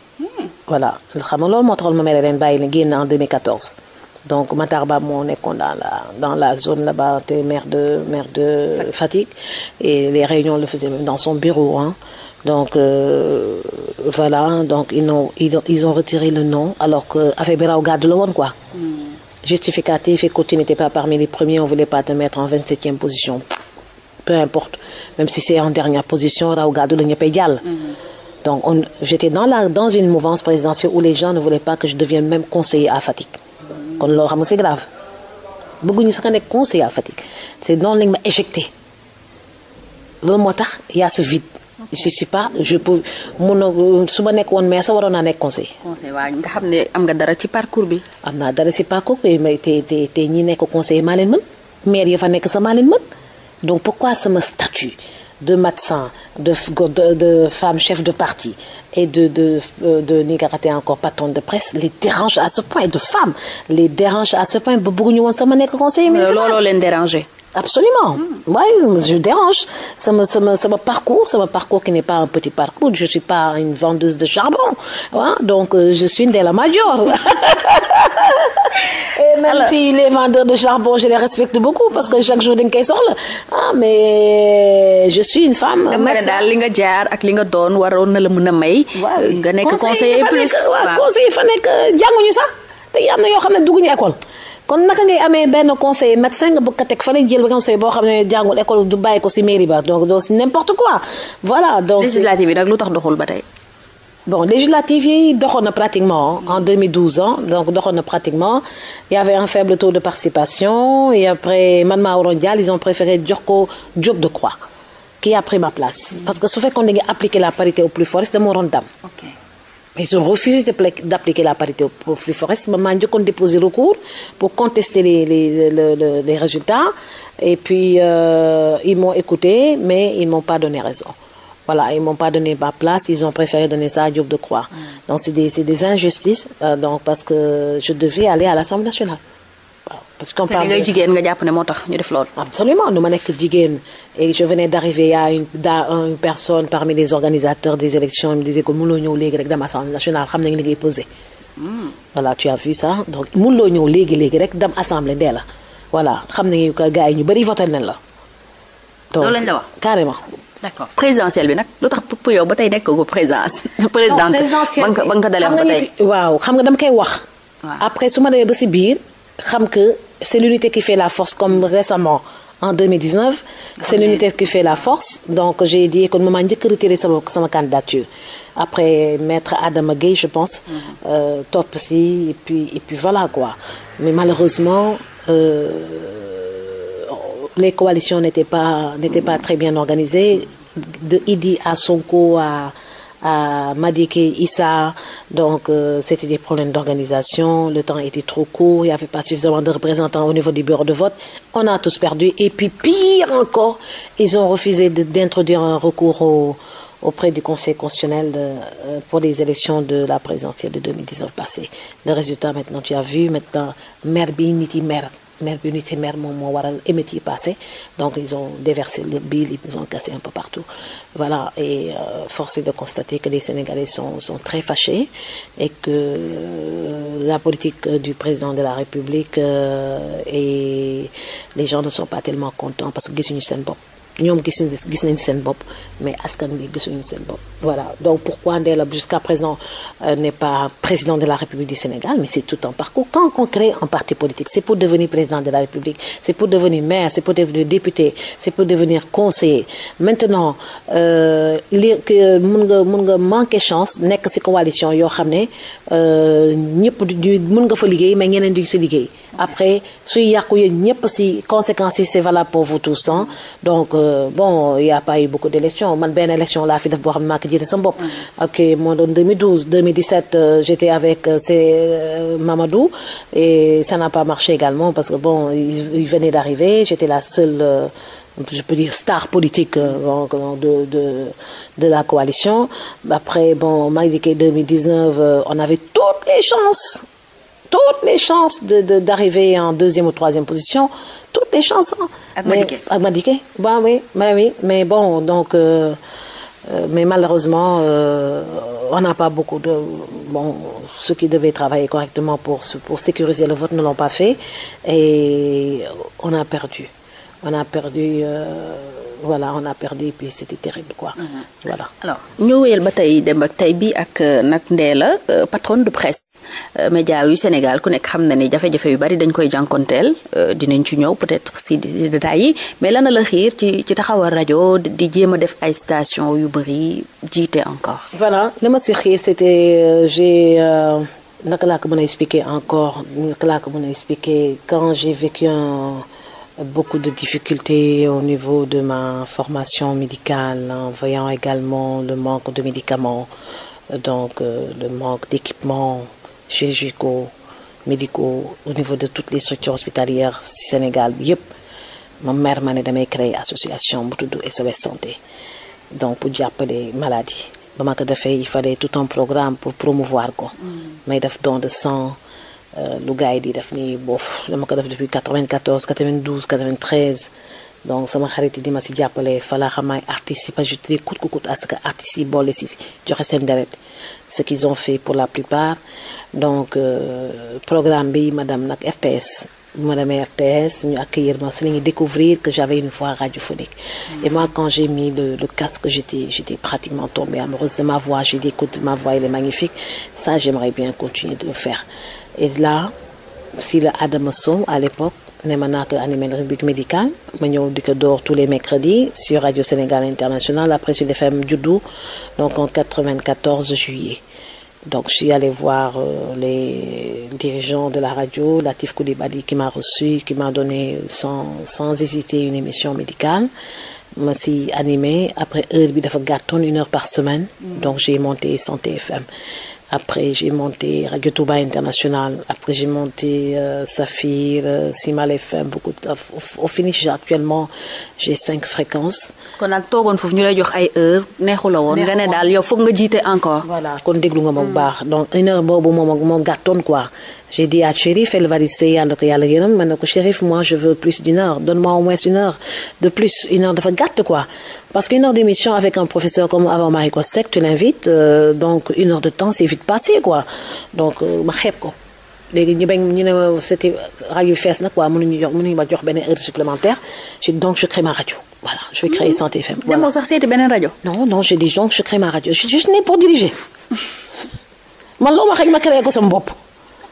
Voilà xam nga loolu moo taxoon ma mel leen bàyyi leen génn en 2014 donc Matar Ba moo nekkoon dans la zone là-bas te maire de Fatick et les réunions le faisaient même dans son bureau donc voilà donc ils ont retiré le nom alors que affaire bi raw gàddu la woon quoi. Justificatif et que tu n'étais pas parmi les premiers on voulait pas te mettre en 27e position peu importe même si c'est en dernière position raw gàddu la ñëppay jàll. Donc j'étais dans une mouvance présidentielle où les gens ne voulaient pas que je devienne même conseiller à Fatick. kon loolu xam nga c'est grave bëgguñu sax nekk conseiller à Fatick c'est noonu lañ ma éjecté loolu moo tax y a ce vide. je sais pas je peux mun a su ma nekk woon mais sa waroon naa nekk conseiller. waaw nga xam ne am nga dara ci parcours bi. am naa dara ci parcours bi mais te ñi nekk conseiller maa leen mën maire yi fa nekk sa maa leen mën donc pourquoi sama statut de médecin de femme chef de parti et de ni nga xamante encore patronne de presse les dérange à ce point de femme les dérange à ce point ba bëgguñu woon sama nekk conseiller municipal. looloo leen déranger. Absolument. Ouais, je dérange. Sama parcours qui n'est pas un petit parcours. Je suis pas une vendeuse de charbon. Ouais, donc je suis Ndella Madior. Et même si les vendeurs de charbon, je les respecte beaucoup parce que chaque jour dañ koy soxla. Mais je suis une femme. daal li nga jaar ak li nga doon waroon na la mën a may. nga nekk conseiller plus. conseiller fa nekk jànguñu sax te am na yoo xam ne dugguñu école. kon naka ngay amee benn conseiller médecin nga bëgg a teg fa lay jël ba conseiller boo xam ne jàngul école du bàyyi ko ci mairie ba donc c'est n'importe quoi voilà donc. législative yi nag lu tax doxul ba tey. Bon, législative yi doxoon na pratiquement en 2012 donc doxoon na pratiquement il y avait un faible taux de participation et après man maa waroon jàll ils ont préféré jox ko Diop Decroix qui a pris ma place parce que su fekkoon da nga appliquer la parité au plus fort dama waroon dam. Ils ont refusé d'appliquer la parité au plus fort maa njëkkoon déposer recours pour contester les résultats et puis ils m'ont écouté mais ils m'ont pas donné raison. Voilà, ils m'ont pas donné ma place, ils ont préféré donner ça à Diop Decroix. Donc c'est des injustices donc parce que je devais aller à l'Assemblée nationale. Waaw parce qu'on parle ngay jigéen nga jàpp ne moo tax ñu def loolu. Absolument, nu ma nekk jigéen et je venais d'arriver à une personne parmi les organisateurs des élections il me disait que mënuloo ñëw léegi rek dem Assemblée nationale xam nañ li ngay posé. Voilà, tu as vu ça donc mënuloo ñëw léegi rek dem Assemblée dee la voilà xam nañu que gars yi ñu bari voté nañ la. donc loolu lañ la wax carrément. d'accord présidentielle bi nag lu tax pour yow ba tey nekk ko présidente ba nga ko dalee ba tey. waaw xam nga dama koy wax. après su ma demee ba si biir xam que c'est l'unité qui fait la force comme récemment en 2019. c'est l'unité qui fait la force donc j'ai dit que maman njëkk a retiré sama candidature après maître Adama Gueye je pense. topp si et puis voilà quoi mais malheureusement. Les coalitions n'étaient pas très bien organisées de Idi à Sonko à Madické Issa donc c'était des problèmes d'organisation le temps était trop court il y avait pas suffisamment de représentants au niveau du bureau de vote on a tous perdu et puis pire encore ils ont refusé d'introduire un recours auprès du Conseil constitutionnel pour les élections de la présidentielle de 2019 passées le résultat maintenant tu as vu maintenant maire bi nit yi maire unité maire moom moo waral émeutes yi passé donc ils ont déversé le bill ils ont cassé un peu partout voilà et force est de constater que les Sénégalais sont très fâchés et que la politique du président de la République et les gens ne sont pas tellement contents parce que gisuñu seen bopp ñoom gis nañ seen bopp mais askan bi gisuñu seen bopp voilà donc pourquoi Ndella jusqu'à présent n'est pas président de la République du Sénégal mais c'est tout un parcours quand on crée un parti politique c'est pour devenir président de la République c'est pour devenir maire c'est pour devenir député c'est pour devenir conseiller maintenant mun nga manquer chance nekk ci coalition yoo xam ne ñëpp mun nga fa liggéey mais ñeneen di ci liggéey après suy yàqu yéen ñëpp ci conséquences yi c'est valable pour vous tous donc bon il y a pas eu beaucoup d'élections man benn élection laa fi def boo xam ne maa ko jiite sama bopp ok moo doon 2017 j'étais avec Mamadou et ça n'a pas marché également parce que bon il venait d'arriver j'étais la seule je peux dire star politique de la coalition après bon Madické 2019 on avait toutes les chances d'arriver en deuxième ou troisième position toutes les chances ak Madické bah oui mais bon donc mais malheureusement on n'a pas beaucoup de bon ceux qui devaient travailler correctement pour sécuriser le vote ne l'ont pas fait et on a perdu voilà on a perdu et puis c'était terrible quoi. Voilà. alors ñu wéyal ba tey dem ak tey bi ak nag Ndella patronne de presse média yu Sénégal ku nekk xam na ni jafe-jafe yu bari dañ koy jànkonteel dinañ ci ñëw peut-être si détails yi mais lan la xiir ci taxawal rajo di jéem a def ay station yu bari jiite encore. voilà li ma si xiir c'était j'ai naka laa ko mën a expliquer encore quand j'ai vécu beaucoup de difficultés au niveau de ma formation médicale en voyant également le manque de médicaments donc le manque d'équipements chirurgicaux médicaux au niveau de toutes les structures hospitalières Sénégal bi yëpp ma mère ma ne damay créer association bu tudd SOS santé donc pour jàppale maladie ba ma ko defee il fallait tout un programme pour promouvoir ko may def don de sang lu gars yi di def nii boof dama ko def depuis 94 92 93 donc sama xarit yi di ma si jàppale fa laa xam ay artistes yi parce que je tenais coûte que coûte à ce que artistes yi boole si joxe seen deret ce qu'ils ont fait pour la plupart donc programme bi madame nag RTS bu ma demee RTS ñu accueillir ma si la ñuy découvrir que j'avais une voix radiophonique et moi quand j'ai mis le casque j'étais pratiquement tombée amoureuse de ma voix j'ai dit écoute ma voix elle est magnifique ça j'aimerais bien continuer de le faire et là si la Adama Sow à l'époque ne ma naa ko animé la rubrique médicale ma ñëw di ko door tous les mercredis sur Radio Sénégal International après sur FM Juddu donc en 94 juillet donc je suis allée voir les dirigeants de la radio Latif Coulibaly qui m'a reçu qui m'a donné sans hésiter une émission médicale ma si animé après heure bi dafa gàttoon 1 heure par semaine donc j'ai monté Santé FM après j'ai monté Radio Touba International après j'ai monté Saphir Simal FM beaucoup au finish actuellement j'ai 5 fréquences. kon nag toogoon foofu ñu lay jox ay heures neexu la woon. nga ne daal yow foog nga jiite encore. voilà kon déglu nga ma bu baax donc 1 heure boobu moo gàttoon quoi. J'ai dit à Chérif El Vadissé yàlla ko yàlla yërëm ma ne ko Chérif moi je veux plus d'1 heure donne-moi au moins 1 heure de plus 1 heure dafa gàtt quoi parce que 1 heure d'émission avec un professeur comme Awa Marie Coste tu l'invites donc 1 heure de temps c'est vite passé quoi donc ma xeeb ko léegi ñu bañ ñu ne c'était rajo fees na quoi mënuñu ma jox benn heure supplémentaire donc je crée ma radio voilà je vais créer Santé FM. voilà demoo sax seeti beneen rajo. non j'ai dit donc je crée ma radio je suis née pour diriger man loo ma xëy ma créé ko sama bopp.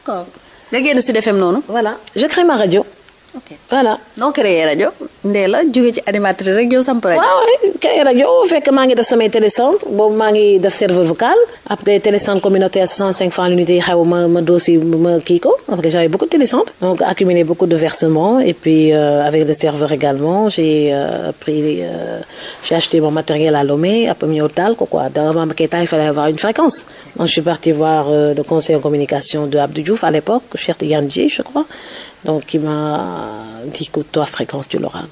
nga génn Sud FM noonu. voilà je crée ma radio. ok voilà. noo créé rajo Ndella jóge ci animatrice rek yow samp rajo. waaw créé rajo fekk maa ngi def samay télécentre boobu maa ngi def serveur vocal après télécentre communautaire 65 francs l'unité yi xaw ma dossier ma kii ko après j'avais beaucoup de télécentres donc accumulé beaucoup de versements et puis avec le serveur également j'ai acheté mon matériel à Lomé après mu ñëw taal ko quoi dans ma maquette il fallait avoir une fréquence donc je suis partie voir le conseil en communication de Abdou Diouf à l'époque Cheikh Tidiane Dièye je crois. Donc, il m'a dit que toi, fréquence, tu l'auras.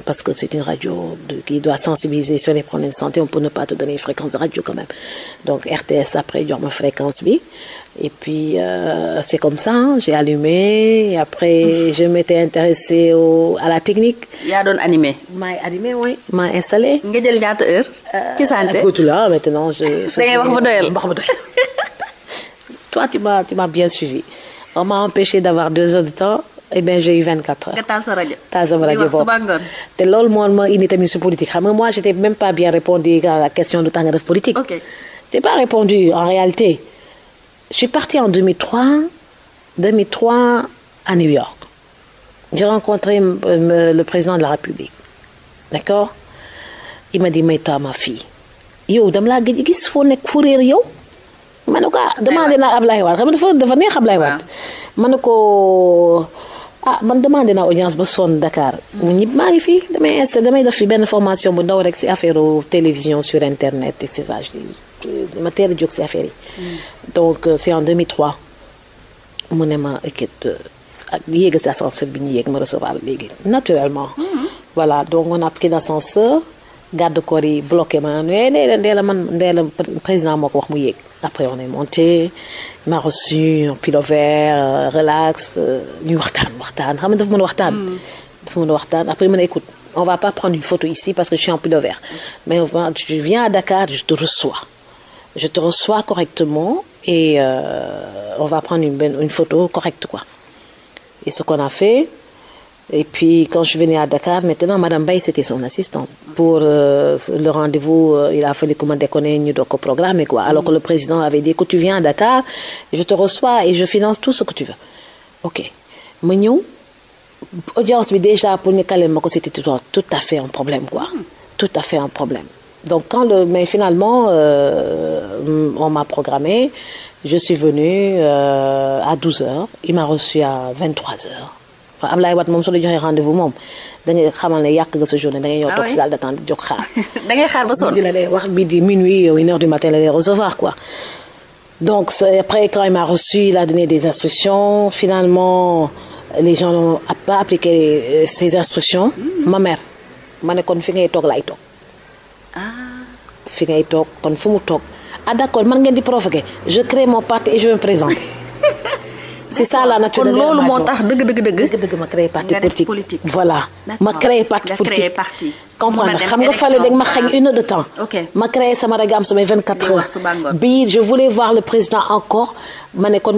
Parce que c'est une radio qui doit sensibiliser sur les problèmes de santé. On peut ne pas te donner une fréquence de radio quand même. Donc, RTS, après, il y a ma fréquence B. Et puis, c'est comme ça, hein, j'ai allumé. Et après, je m'étais intéressée à la technique. Il y a donc animé. M'a animé, oui. M'a installé. Nga jël ñaata heure ci santé. Écoute là, maintenant, je... da ngay wax ba doyal. Toi, tu m'as bien suivi. On m'a empêché d'avoir 2 heures de temps. Eh bien j'ai eu 24 heures. nga taal sa rajo. taal sama rajo boobu te loolu moo ma indi tamit si politique xam nga moi j'étais même pas bien répondu à la question de temps nga def politique. ok j'ai pas répondu en réalité. je suis partie en 2003 à New York. j'ai rencontré le président de la République. d'accord il m'a dit mais toi ma fille yow dama laa gëj gis foo nekk fu réer yow. ma ne ko demandé naa Ablaye Wade xam nga dafa neex Ablaye Wade. ma ne ko man demandé naa audience ba sonn Dakar. ñëpp maa ngi fii damay def fi benn formation bu ndaw rek si affaire télévision sur internet et cetera ma teel a jóg si affaire yi. donc c'est en 2003 mu ne ma équipe ak yéeg si ascenseur bi ñu yéeg ma recevoir léegi naturellement. voilà donc on a pris l'ascenseur garde corps yi bloqué ma Ndella président moo ko wax mu yéeg. après on est monté il m'a reçu en pilo-vert relax ñu waxtaan xam nga dafa mën a waxtaan après ma ne écoute on va pas prendre une photo ici parce que je suis en pilo-vert mais je viens à Dakar je te reçois correctement et on va prendre une photo correcte quoi et ce qu'on a fait. Et puis, quand je venais à Dakar, maintenant, Madame Baye, c'était son assistante. Pour le rendez-vous, il a fallu que je déconne nous de programme quoi. Alors que le président avait dit que tu viens à Dakar, je te reçois et je finance tout ce que tu veux. Ok. Mais nous, audience, mais déjà, pour nous caler, c'était tout à fait un problème, quoi. Tout à fait un problème. Donc, mais finalement, on m'a programmé. Je suis venue à 12h. Il m'a reçu à 23h. Ablaye Wade moom su la joxee rendez-vous moom da ngay xamal ne yàq nga sa journée da ngay ñëw toog si salle d'attente jóg xaar. da ngay xaar ba sonn di la lay wax bii di minuit 1h du matin la lay recevoir quoi. donc après quand il m'a reçu il a donné des instructions finalement les gens n'ont pas appliqué ces instructions. ma mère ma ne kon fi ngay toog laay toog. fi ngay toog kon fu mu toog d'accord man ngeen di provoquer je crée mon parti et je vais me présenter. c'est ça la nature de loolu moo tax dëgg ma créé parti politique. Voilà ma créé parti politique. comprendre xam nga fale dañ ma xañ 1 heure de temps. ma créé sama rajo am samay 24 heures. bii je voulais voir le président encore ma ne kon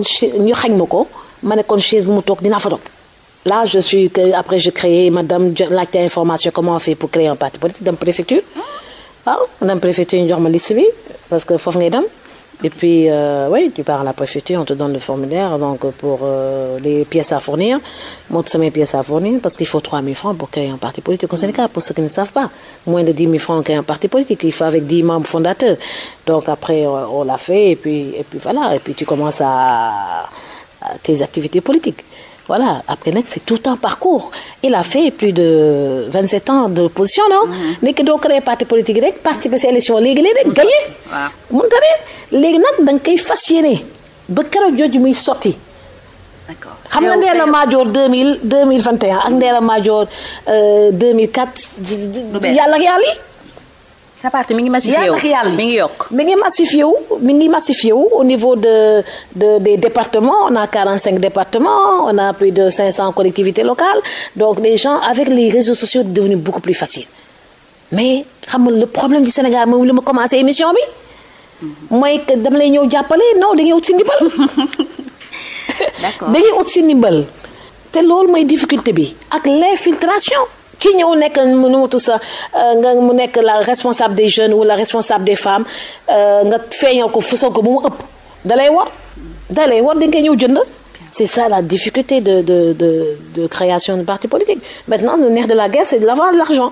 ñu xañ ma ko ma ne kon chaise bu mu toog dinaa fa toog. là je suis après je créé madame laajte information comment on fait pour créer un parti politique dem préfecture. waaw dem préfecture ñu jox ma liste bi parce que foofu ngay dem. Et puis, oui, tu pars à la préfecture, on te donne le formulaire donc pour les pièces à fournir. Montre mes pièces à fournir parce qu'il faut 3 000 francs pour créer un parti politique au Sénégal, pour ceux qui ne savent pas. Moins de 10 000 francs pour créer un parti politique, il faut avec 10 membres fondateurs. Donc après, on l'a fait et puis voilà. Et puis tu commences à tes activités politiques. Voilà, après nag c'est tout un parcours. Il a fait plus de 27 ans d'opposition, non? nekk doo créer parti politique rek participer ci élection léegi-léegi rek gagné. waaw mënut a ne léegi nag da nga koy fas yéene ba keroog jooju muy sotti. d'accord xam nga Ndella Madior 2021 ak Ndella Madior 2004. yàlla ak yàlla. sa parti mi ngi massifié wu mi ngi yokk mi ngi massifié wu au niveau des départements on a 45 départements on a plus de 500 collectivités locales donc les gens avec les réseaux sociaux c'est devenu beaucoup plus facile mais xam nga le problème du Sénégal moom li ma commencé émission bi mooy que dama lay ñëw jàppale non dañuy ut si ndimbal. d'accord dañuy ut si ndimbal te loolu mooy difficulté bi ak l'infiltration. kii ñëw nekk nu mu tudd sax nga mu nekk la responsable des jeunes ou la responsable des femmes nga feeñal ko fësal ko bu mu ëpp dalay war dañ koy ñëw jënd. c'est ça la difficulté de création de parti politique maintenant le nerf de la guerre c'est d'avoir l'argent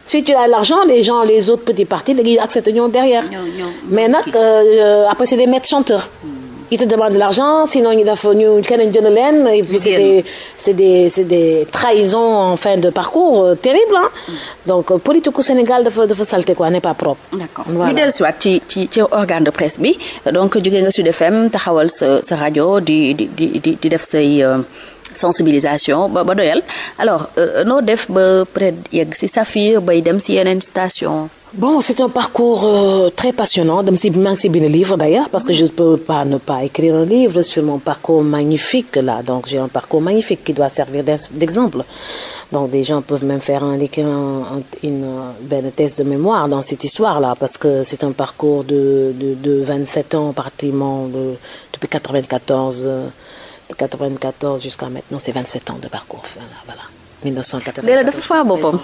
si tu as l'argent les autres petits partis dañuy accepter ñëw derrière. mais nag après c'est des maîtres chanteurs. ils te demandent de l'argent sinon ñu def ñu keneen jënd leen et puis c'est des trahisons en fin de parcours terrible hein. Donc politique au Sénégal dafa salté quoi n'est pas propre. D'accord ñu dellusiwaat ci organe de presse bi donc jógee nga Sud FM taxawal sa rajo di def say sensibilisation ba doyal alors noo def ba peut-être yegg ci Safir bay dem ci yeneen station. Bon, c'est un parcours très passionnant. Maa ngi si bind livre d'ailleurs parce que je ne peux pas ne pas écrire un livre sur mon parcours magnifique là. Donc j'ai un parcours magnifique qui doit servir d'exemple. Donc des gens peuvent même faire une thèse de mémoire dans cette histoire-là parce que c'est un parcours de 27 ans pratiquement depuis 94 jusqu'à maintenant, c'est 27 ans de parcours. Voilà. 1994.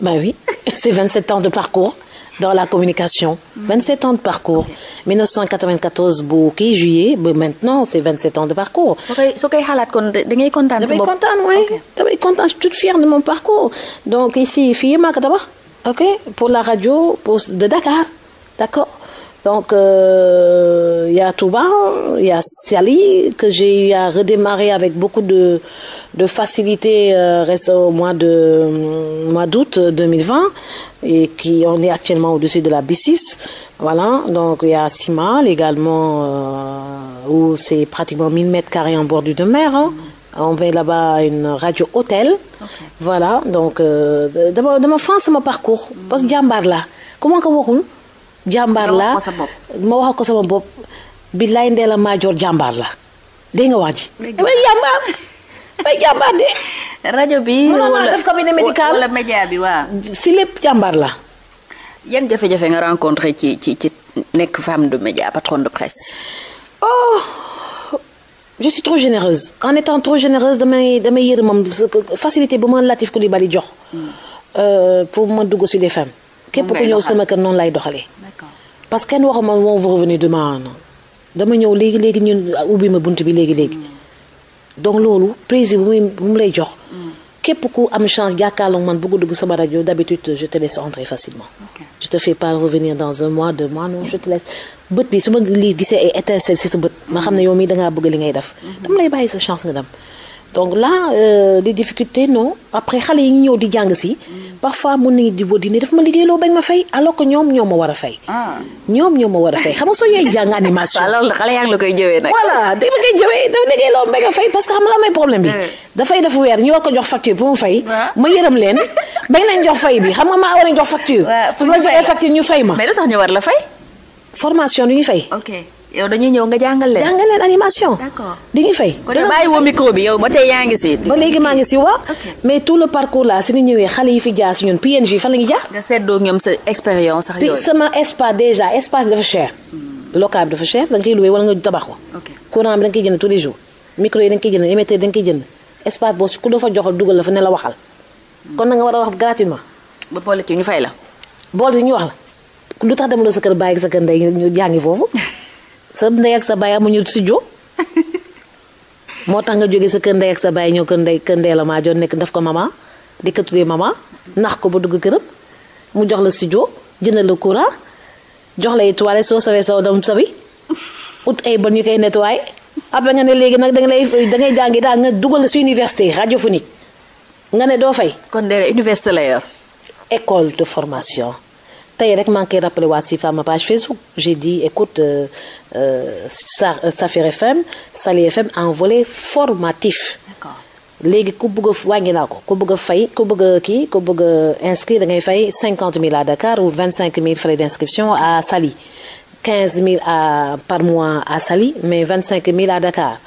Bah oui, c'est 27 ans de parcours dans la communication. 27 ans de parcours. 1994 bu kii juillet ba maintenant c'est 27 ans de parcours. soo koy xalaat kon da ngay kontaan sa bopp. damay kontaan, je suis toute fière de mon parcours. Donc ici fii maa ko tabax. OK, pour la radio de Dakar. D'accord. Donc il y a Touba, il y a Saly que j'ai eu à redémarrer avec beaucoup de facilité au mois d'août 2020 et on est actuellement au-dessus de la B6. Voilà, donc il y a Simal également où c'est pratiquement 1000 mètres carrés en bordure de mer. Hein. On fait là-bas une radio hôtel. Okay. Voilà, donc dama fan sama parcours parce que jàmbaar la comment ko waxul jàmbaar la ma wax ko sama bopp billaay Ndella Madior jàmbaar la dégg nga wax ji may jàmbaar de rajo bi wala def cabinet médical wala média bi waaw si lépp jàmbaar la. Yan jafe-jafe nga rencontré ci nekk femme de média patronne de presse. Je suis trop généreuse en étant trop généreuse damay yërëm moom facilité ba ma Latif Coulibaly jox pour ma dugg si des femmes képp ku ñëw sama kër noonu lay doxalee. Parce que kenn waxuma on va revenir demain dama ñëw léegi ñun ubbi ma bunt bi léegi donc loolu plaisir bu mu lay jox. képp ku am chance jàkkaarloo man bëgg dugg sama rajo d'habitude je te laisse entrer facilement. Je te fais pas revenir dans 1 mois 2 mois non je te laisse bët bi su ma lii gisee ay étincelle si sa bët. ma xam ne yow mii dangaa bëgg li ngay def. dama lay bàyyi sa chance nga dem. donc là les difficultés non après xale yi ñëw di jàng si. parfois mën nañu di boddi ne daf ma liggéeyloo bañ ma fay alors que ñoom ñoo ma war a fay. ñoom ñoo ma war a fay xam nga soo yooyu jàng animation. alors xale yaa ngi la koy jëwee nag. voilà dama koy jëwee dafa liggéeyloo bañ a fay parce que xam nga la may problème bi. dafay def weer ñu war ko jox facture pour mu fay. ma yërëm leen bañ leen jox fay bi xam nga maa war a jox facture. su ma joxee facture ñu fay ma. mais lu tax ñu war la fay. formation du ñu fay. ok yow dañuy ñëw nga jàngal leen animation. d'accord di ñu fay. kon bàyyi woo micro bi yow ba tey yaa ngi si. ba léegi maa ngi si waa. mais tout le parcours là suñu ñëwee xale yi fi jaar si ñun PNJ fan la ñuy jaar. nga seetloo ñoom sa expérience sax yooyu. sama espace déjà espace dafa cher. local bi dafa cher da nga koy loué wala nga tabax ko. courant bi da nga koy jënd tous les jours. micro yi da nga koy jënd émetteur da nga koy jënd espace boobu ku dafa joxal dugal la fa ne la waxal. kon na nga war a wax gratuitement. ba boole ci ñu fay la. boole ci ñu wax la lu tax dem la sa kër bàyyi sa kër ndey ñu jàngi foofu sa ndey ak sa baay amuñu studio moo tax nga jógee sa kër ndey ak sa baay ñëw kër ndey la maa joon nekk daf ko maman di ko tuddee maman nax ko ba dugg këram mu jox la studio jëndal la courant jox la ay toilettes soo sawee saw dam sawi ut ay bon ñu koy nettoyer après nga ne léegi nag dangay jàngi daal nga dugal la si université radiophonique nga ne doo fay. kon de université la yor. école de formation. tey rek maa ngi koy rappelé waat si ma page Facebook j'ai dit écoute Safir FM Sali FM en volet formatif. D'accord. léegi ku bëgg a wàññi naa ko ku bëgg a fay ku bëgg a kii ku bëgg a inscrire da ngay fay 50 000 à Dakar ou 25 000 frais d'inscription à Saly 15 000 par mois à Saly mais 25 000 à Dakar.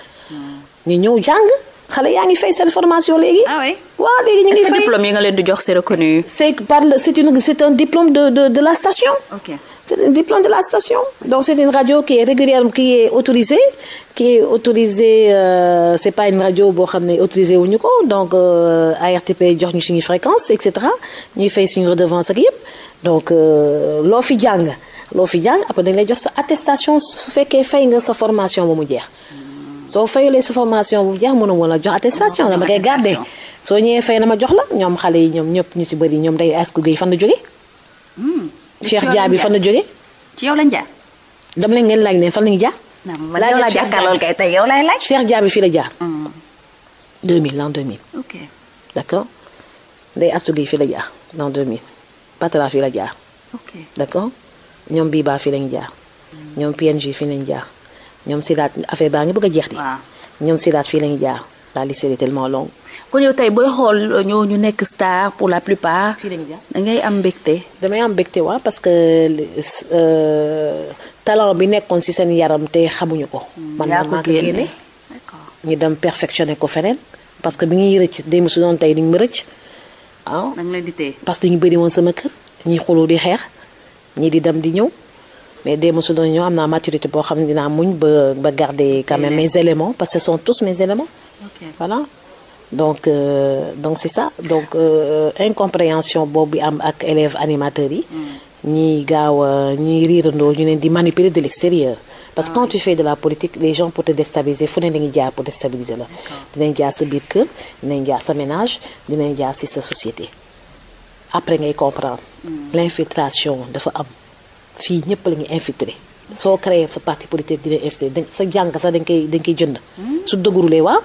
ñu ñëw jàng. xale yaa ngi fay seen formation léegi. ah oui waaw léegi ñu ngi fay. est-ce que diplôme yi nga leen di jox c'est reconnu. c'est un diplôme de la station. ok c'est un diplôme de la station. donc c'est une radio qui est régulièrement qui est autorisée c'est pas une radio boo xam ne autorisée wuñu ko donc ARTP jox ñu suñu fréquence et cetera ñuy fay suñu redevance ak yëpp donc loo fi jàng après dañ lay jox sa attestation su fekkee fay nga sa formation ba mu jeex. soo fayulee sa formation bu jeex mënu woon a jox attestation dama koy garder soo ñëwee fay na ma jox la ñoom xale yi ñoom ñëpp ñu si bëri ñoom day asku gay fan la jóge Cheikh Dia bi fan la jóge ci yow lañ jaar. dama leen ngeen laaj ne fan lañu jaar. laaj yow laa jàkkaarlool kay tey yow laay laaj. Cheikh Dia bi fii la jaar. 2000 l'an 2000. ok d'accord day astu gay fii la jaar l'an 2000 Patala fii la jaar. ok d'accord ñoom Biba fii lañu jaar. ñoom PNJ fii lañu jaar. ñoom Sidaat affaire baa ngi bëgg a jeex di. waaw ñoom Sidaat fii la ñuy jaar la liste est tellement longue. kon yow tey booy xool ñoo ñu nekk star pour la plupart. fii la ñuy jaar da ngay am mbégte. damay am mbégte waa parce que talent bi nekkoon ci seen yaram te xamuñu ko. man maa ko génne ñu dem perfectionné ko feneen. parce que bi ñuy rëcc démb su doon tey dañu ma rëcc ah. da nga leen di téye parce que dañu bëri woon sama kër ñiy xuloo di xeex ñii di dem di ñëw. mais démb su doon ñëw am naa maturité boo xam ne dinaa muñ ba garder quand même mes éléments parce que ce sont tous mes éléments. ok voilà donc c'est ça donc incompréhension boobu am ak élèves animateurs yi. ñiy gaaw ñiy riirandoo ñu leen di manipuler de l'extérieur. parce que quand tu fais de la politique les gens pour te déstabiliser fu ne dañuy jaar pour déstabiliser la. dinañ jaar sa biir kër dinañ jaar sa ménage dinañ jaar ci sa société après ngay comprendre. l'infiltration dafa am. fii ñëpp la ñuy infiltré soo créé sa parti politique dina infiltré sa jànk sax dañ koy jënd. su dëgërulee waaw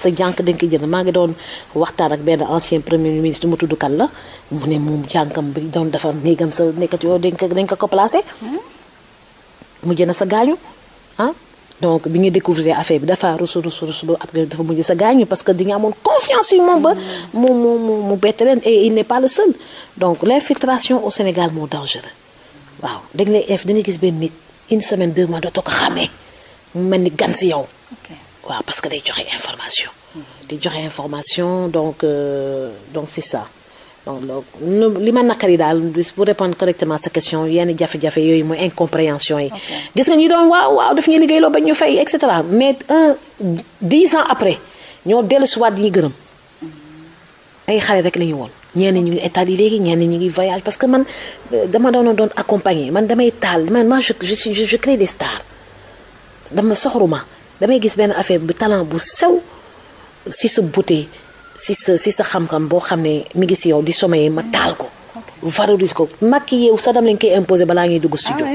sa jànk dañ koy jënd maa ngi doon waxtaan ak benn ancien premier ministre mu tudd kan la mu ne moom jànkam bi doon defar néegam sa nekkat yoo dañ ko placé. mu jënd sa gaañu ah donc bi nga découvrir affaire bi dafa rusu ba après dafa mujj sa gaañu parce que di nga amoon confiance yi moom ba mu bett leen et il n'est pas le seul donc l'infiltration au Sénégal moo dangereux. waaw dañ lay dañuy gis benn nit une semaine 2 mois dootoo ko xamee mu mel ni gan si yow. waaw parce que day joxe information. di joxe information donc c'est ça donc li ma nakari daal pour répondre correctement sa question yenn jafe-jafe yooyu mooy incompréhension yi. gis nga ñi doon waaw daf ñuy liggéeyloo ba ñu fay et cetera mais 10 ans après ñoo dellusiwaat di ñu gërëm ay xale rek la ñu woon. ñenn ñu ngi état yi léegi ñenn ñu ngi voyage parce que man dama doon accompagner man damay taal man je crée des stars dama soxruma damay gis benn affaire bu talent bu sew si sa beauté si sa xam-xam boo xam ne mi ngi si yow di sommeiller ma taal ko valorise ko maquillé wu sax dama leen koy imposer balaa ñuy dugg studio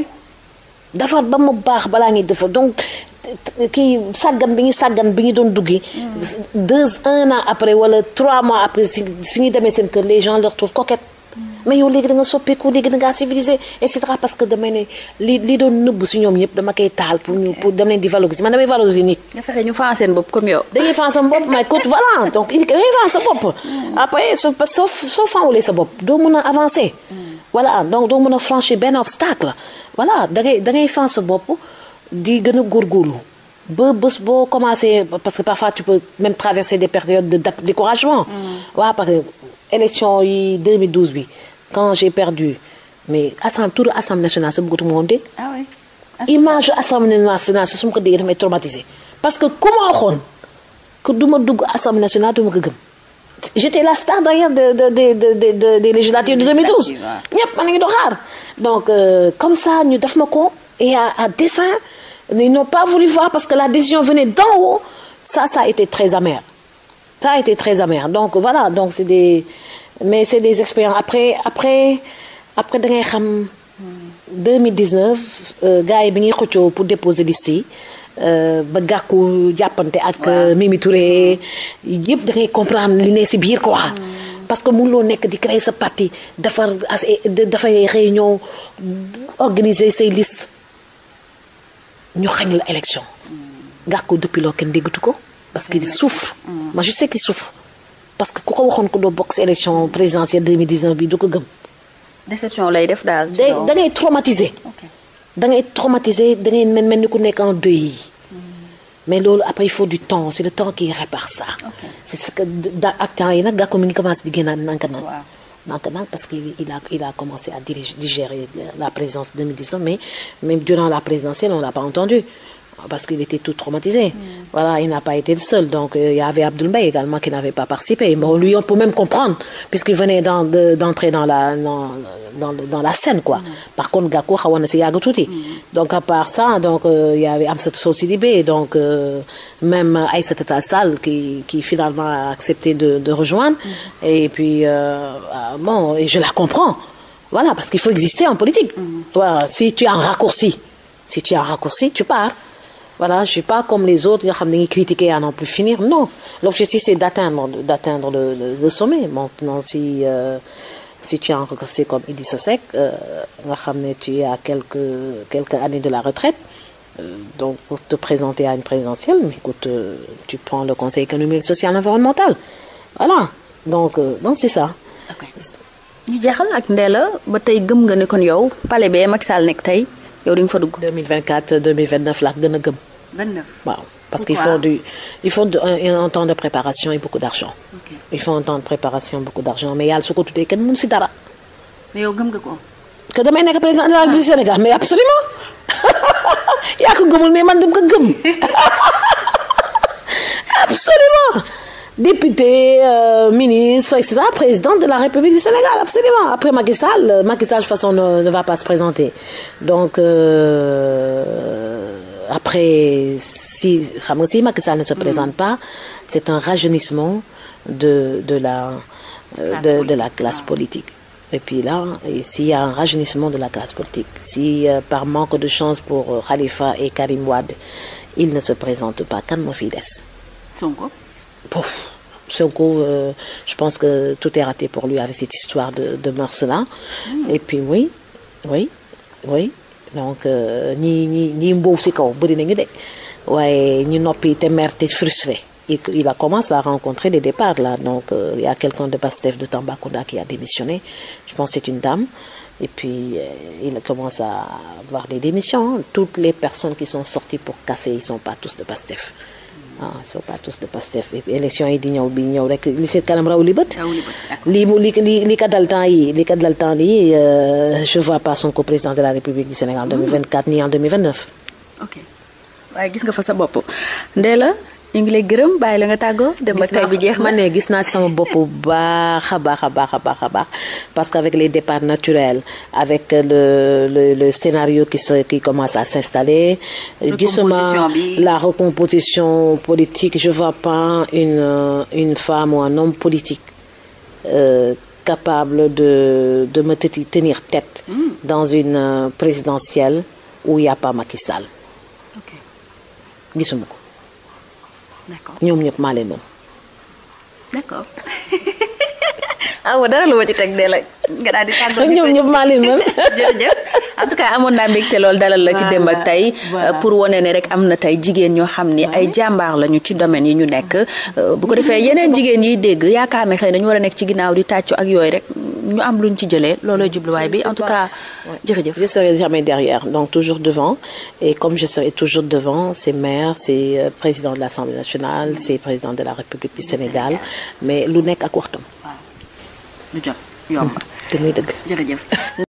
defar ba mu baax balaa ñuy defar donc kii sàggan bi ñu doon duggi 1 an après wala 3 mois après suñuy demee seen kër les gens leur trouvent coquette mais yow léegi da nga soppeeku léegi da ngaa civilisé et cetera parce que damay ne li doon nëbb si ñoom ñëpp dama koy taal pour dem leen di valoriser man damay valoriser nit. nga fexe ñu faa seen bopp comme yow. dañuy faa sa bopp mais écoute voilà donc dañuy faa sa bopp. après soo fawulee sa bopp doo mën a avancer. voilà donc doo mën a franchir benn obstacle. voilà da ngay faa sa bopp di gën a góorgóorlu ba bés boo commencé parce que parfois tu peux même traverser des périodes de découragement. waaw parce que élection yi 2012 bi quand j'ai perdu mais tour assemblée nationale sa bëggatuma woon dégg. ah oui. image assemblée nationale su ma ko déggee damay traumatisé parce que ku ma waxoon que du ma dugg assemblée nationale du ma ko gëm. j'étais la star d'ailleurs des législatives de 2012. ñëpp man la ñu doon xaar donc comme ça ñu def ma ko et à dessein. Ils n'ont pas voulu voir parce que la décision venait d'en haut. Ça a été très amer. Ça a été très amer. Donc voilà, donc c'est des expériences. Après da ngay xam 2019 gars yi bi ñuy xëccoo pour déposer liste yi ba gàkku jàppante ak Mimi Touré yëpp da ngay comprendre li ne si biir quoi. parce que mënuloo nekk di créer sa parti dafay réunion organiser say liste. ñu xañ la élection Gakou depuis loo kenn déggatu ko parce qu'il souffre moi je sais qu'il souffre parce que ku ko waxoon ko doo bokk si élection présidentielle 2019 bi du ko gëm. déception lay def daal. da ngay traumatisé. da ngay traumatisé da ngay mel ni ku nekk en deuil. mais loolu après il faut du temps c'est le temps qui répare ça. c'est ce que ak temps yi nag Gakou mi ngi commencé di génnaat nank parce qu'il a commencé à digérer la présidence 2019 mais même durant la présidentielle on l'a pas entendu parce qu'il était tout traumatisé. Voilà, il n'a pas été le seul. Donc il y avait Abdoul Mbaye également qui n'avait pas participé. Bon, lui on peut même comprendre puisqu'il venait d'entrer dans la scène quoi. Par contre Gakou xawoon na si yàgg tuuti. Donc à part ça donc il y avait Amsatou Sow Sidibé donc même Aïssata Tall Sall qui finalement a accepté de rejoindre. Et puis bon et je la comprends. Voilà parce qu'il faut exister en politique. Voilà, si tu as un raccourci tu pars. Voilà, je suis pas comme les autres yoo xam ne dañuy critiquer à n'en plus finir. Non, l'objectif c'est d'atteindre le sommet. Maintenant si tu as un raccourci comme Idrissa Seck nga xam ne tu es à quelques années de la retraite donc pour te présenter à une présidentielle mais écoute tu prends le conseil économique social environnemental voilà donc c'est ça. ok ñu jeexal ak Ndella ba tey gëm nga ne kon yow palais bee Macky Sall nekk tey yow di nga fa dugg. 2024 2029 laa gën a gëm. 29 waaw parce qu'il faut un temps de préparation et beaucoup d'argent. Okay. Il faut un temps de préparation beaucoup d'argent mais yàlla su ko tuddee kenn mënu si dara. mais yow gëm nga ko. que damay nekk président de la République du Sénégal mais absolument yaa ko gëmul mais man dama ko gëm absolument. Député, ministre, etc., président de la République du Sénégal, absolument. Après Macky Sall, de toute façon, ne va pas se présenter. Donc, après, si Macky Sall ne se présente pas, c'est un rajeunissement de la classe politique. Et puis là, s'il y a un rajeunissement de la classe politique, si par manque de chance pour Khalifa et Karim Wade, ils ne se présentent pas, kan moo fiy des. Sonko. Pouf. Sonko, je pense que tout est raté pour lui avec cette histoire de mœurs-là. Et puis oui. Donc ñi mboow si kaw bëri nañu de waaye ñu noppi te mer te frustré. Il a commencé à rencontrer des départs là. Donc il y a quelqu'un de Pastef de Tambacounda qui a démissionné. Je pense que c'est une dame. Et puis il commence à avoir des démissions. Toutes les personnes qui sont sorties pour casser, ils sont pas tous de Pastef. Ils sont pas tous de Pastef. Et puis élection yi di ñëw rek li seet kanam raw li bët. li ka dal temps yi je vois pas Sonko président de la République du Sénégal en 2024 ni en 2029. ok waaye gis nga fa sa bopp Ndella ñu ngi lay gërëm bàyyi la nga tàggoo dem ba tey bi jeex na. ma ne gis naa sama bopp baax a baax parce qu'avec les départs naturels avec le scénario qui commence à s'installer gisuma la recomposition politique je vois pas une femme ou un homme politique capable de me tenir tête dans une présidentielle où il y a pas Macky Sall. ok gisuma ko. d'accord ñoom ñëpp maa leen moom. d'accord. dara lu ma ci teg de la nga daal di tàggatoo. ñoom ñëpp maa leen moom. jërëjëf en tout cas amoon naa mbégte lool dalal la ci démb ak tey. pour wane ne rek am na tey jigéen ñoo xam ni ay jàmbaar lañu ci domaine yi ñu nekk. bu ko defee yeneen jigéen yiy dégg yaakaar na xëy na ñu war a nekk ci ginnaaw di tàccu ak yooyu rek ñu am luñ ci jëlee looloo jubluwaay bi en tout cas jërëjëf. Je serai jamais derrière, donc toujours devant, et comme je serai toujours devant, c'est maire, c'est président de l'Assemblée nationale, c'est président de la République du Sénégal, mais lu nekk ak waxtam. lu jot yomb. te muy dëgg. jërëjëf.